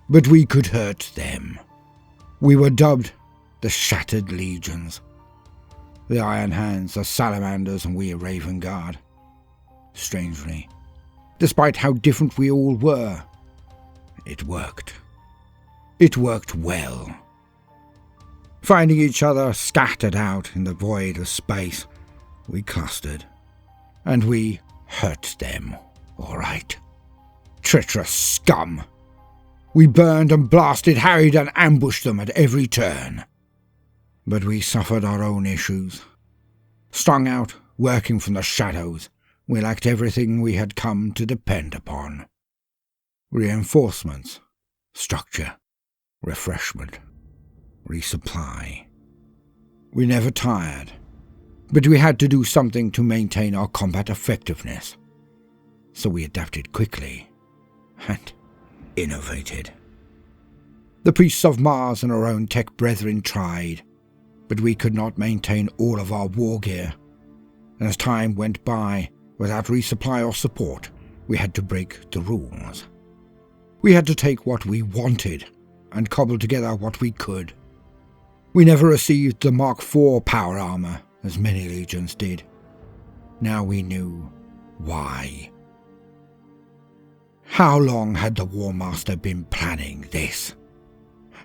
But we could hurt them. We were dubbed the Shattered Legions. The Iron Hands, the Salamanders, and we a Raven Guard. Strangely, despite how different we all were, it worked. It worked well. Finding each other scattered out in the void of space, we clustered. And we hurt them, all right. Treacherous scum. We burned and blasted, harried and ambushed them at every turn. But we suffered our own issues. Strung out, working from the shadows, we lacked everything we had come to depend upon. Reinforcements, structure, refreshment, resupply. We never tired, but we had to do something to maintain our combat effectiveness. So we adapted quickly and innovated. The priests of Mars and our own tech brethren tried, but we could not maintain all of our war gear, and as time went by, without resupply or support, we had to break the rules. We had to take what we wanted and cobble together what we could. We never received the Mark IV power armor, as many legions did. Now we knew why. How long had the War Master been planning this?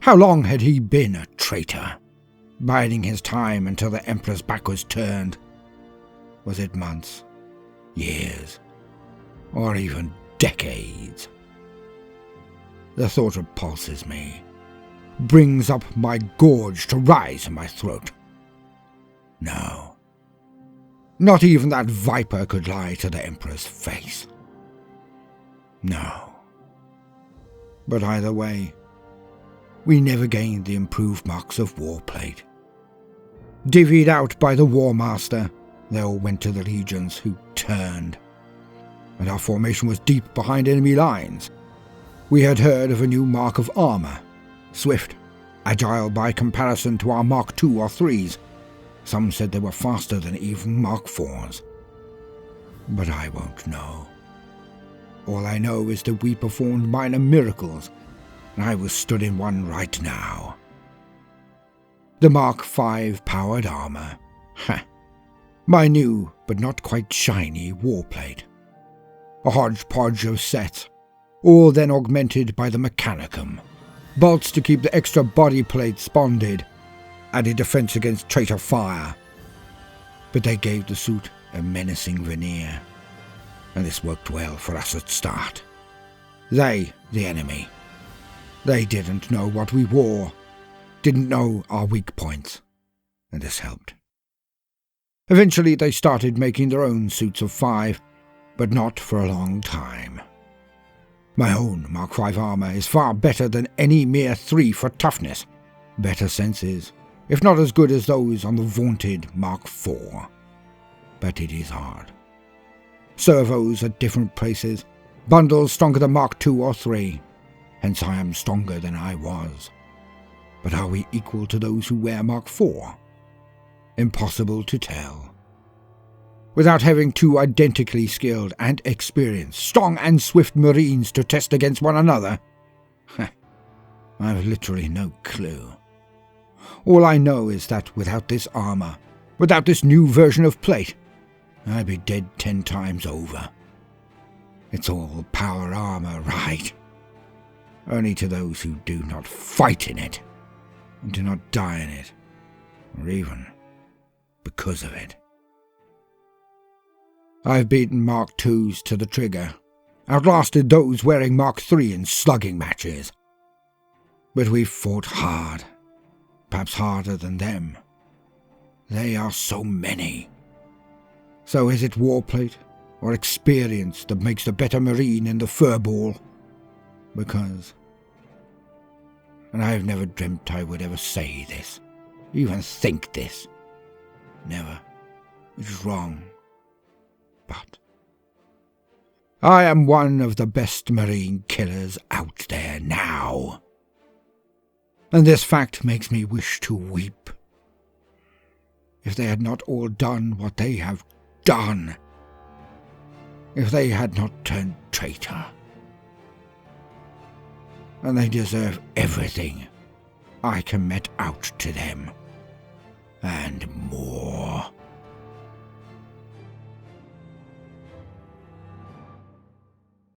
How long had he been a traitor, biding his time until the Emperor's back was turned? Was it months, years, or even decades? The thought repulses me, brings up my gorge to rise in my throat. No, not even that viper could lie to the Emperor's face. No. But either way, we never gained the improved marks of warplate. Divvied out by the War Master, they all went to the legions who turned, and our formation was deep behind enemy lines. We had heard of a new mark of armour, swift, agile by comparison to our Mark II or IIIs. Some said they were faster than even Mark IVs. But I won't know. All I know is that we performed minor miracles, and I was stood in one right now. The Mark V powered armour. My new, but not quite shiny, warplate. A hodgepodge of sets, all then augmented by the Mechanicum. Bolts to keep the extra body plates bonded, added defence against traitor fire. But they gave the suit a menacing veneer, and this worked well for us at start. They, the enemy. They didn't know what we wore, didn't know our weak points, and this helped. Eventually they started making their own suits of 5, but not for a long time. My own Mark V armour is far better than any mere 3 for toughness, better senses, if not as good as those on the vaunted Mark IV. But it is hard. Servos at different places, bundles stronger than Mark II or III, hence I am stronger than I was. But are we equal to those who wear Mark IV? Impossible to tell. Without having 2 identically skilled and experienced, strong and swift Marines to test against one another, I've literally no clue. All I know is that without this armour, without this new version of plate, I'd be dead 10 times over. It's all power armour, right? Only to those who do not fight in it, and do not die in it, or even because of it. I've beaten Mark IIs to the trigger, outlasted those wearing Mark III in slugging matches. But we've fought hard, perhaps harder than them. They are so many. So is it warplate or experience that makes the better Marine in the furball? Because, and I've never dreamt I would ever say this, even think this. Never. It's wrong. But I am one of the best Marine killers out there now. And this fact makes me wish to weep. If they had not all done what they have done, if they had not turned traitor, and they deserve everything I can met out to them, and more.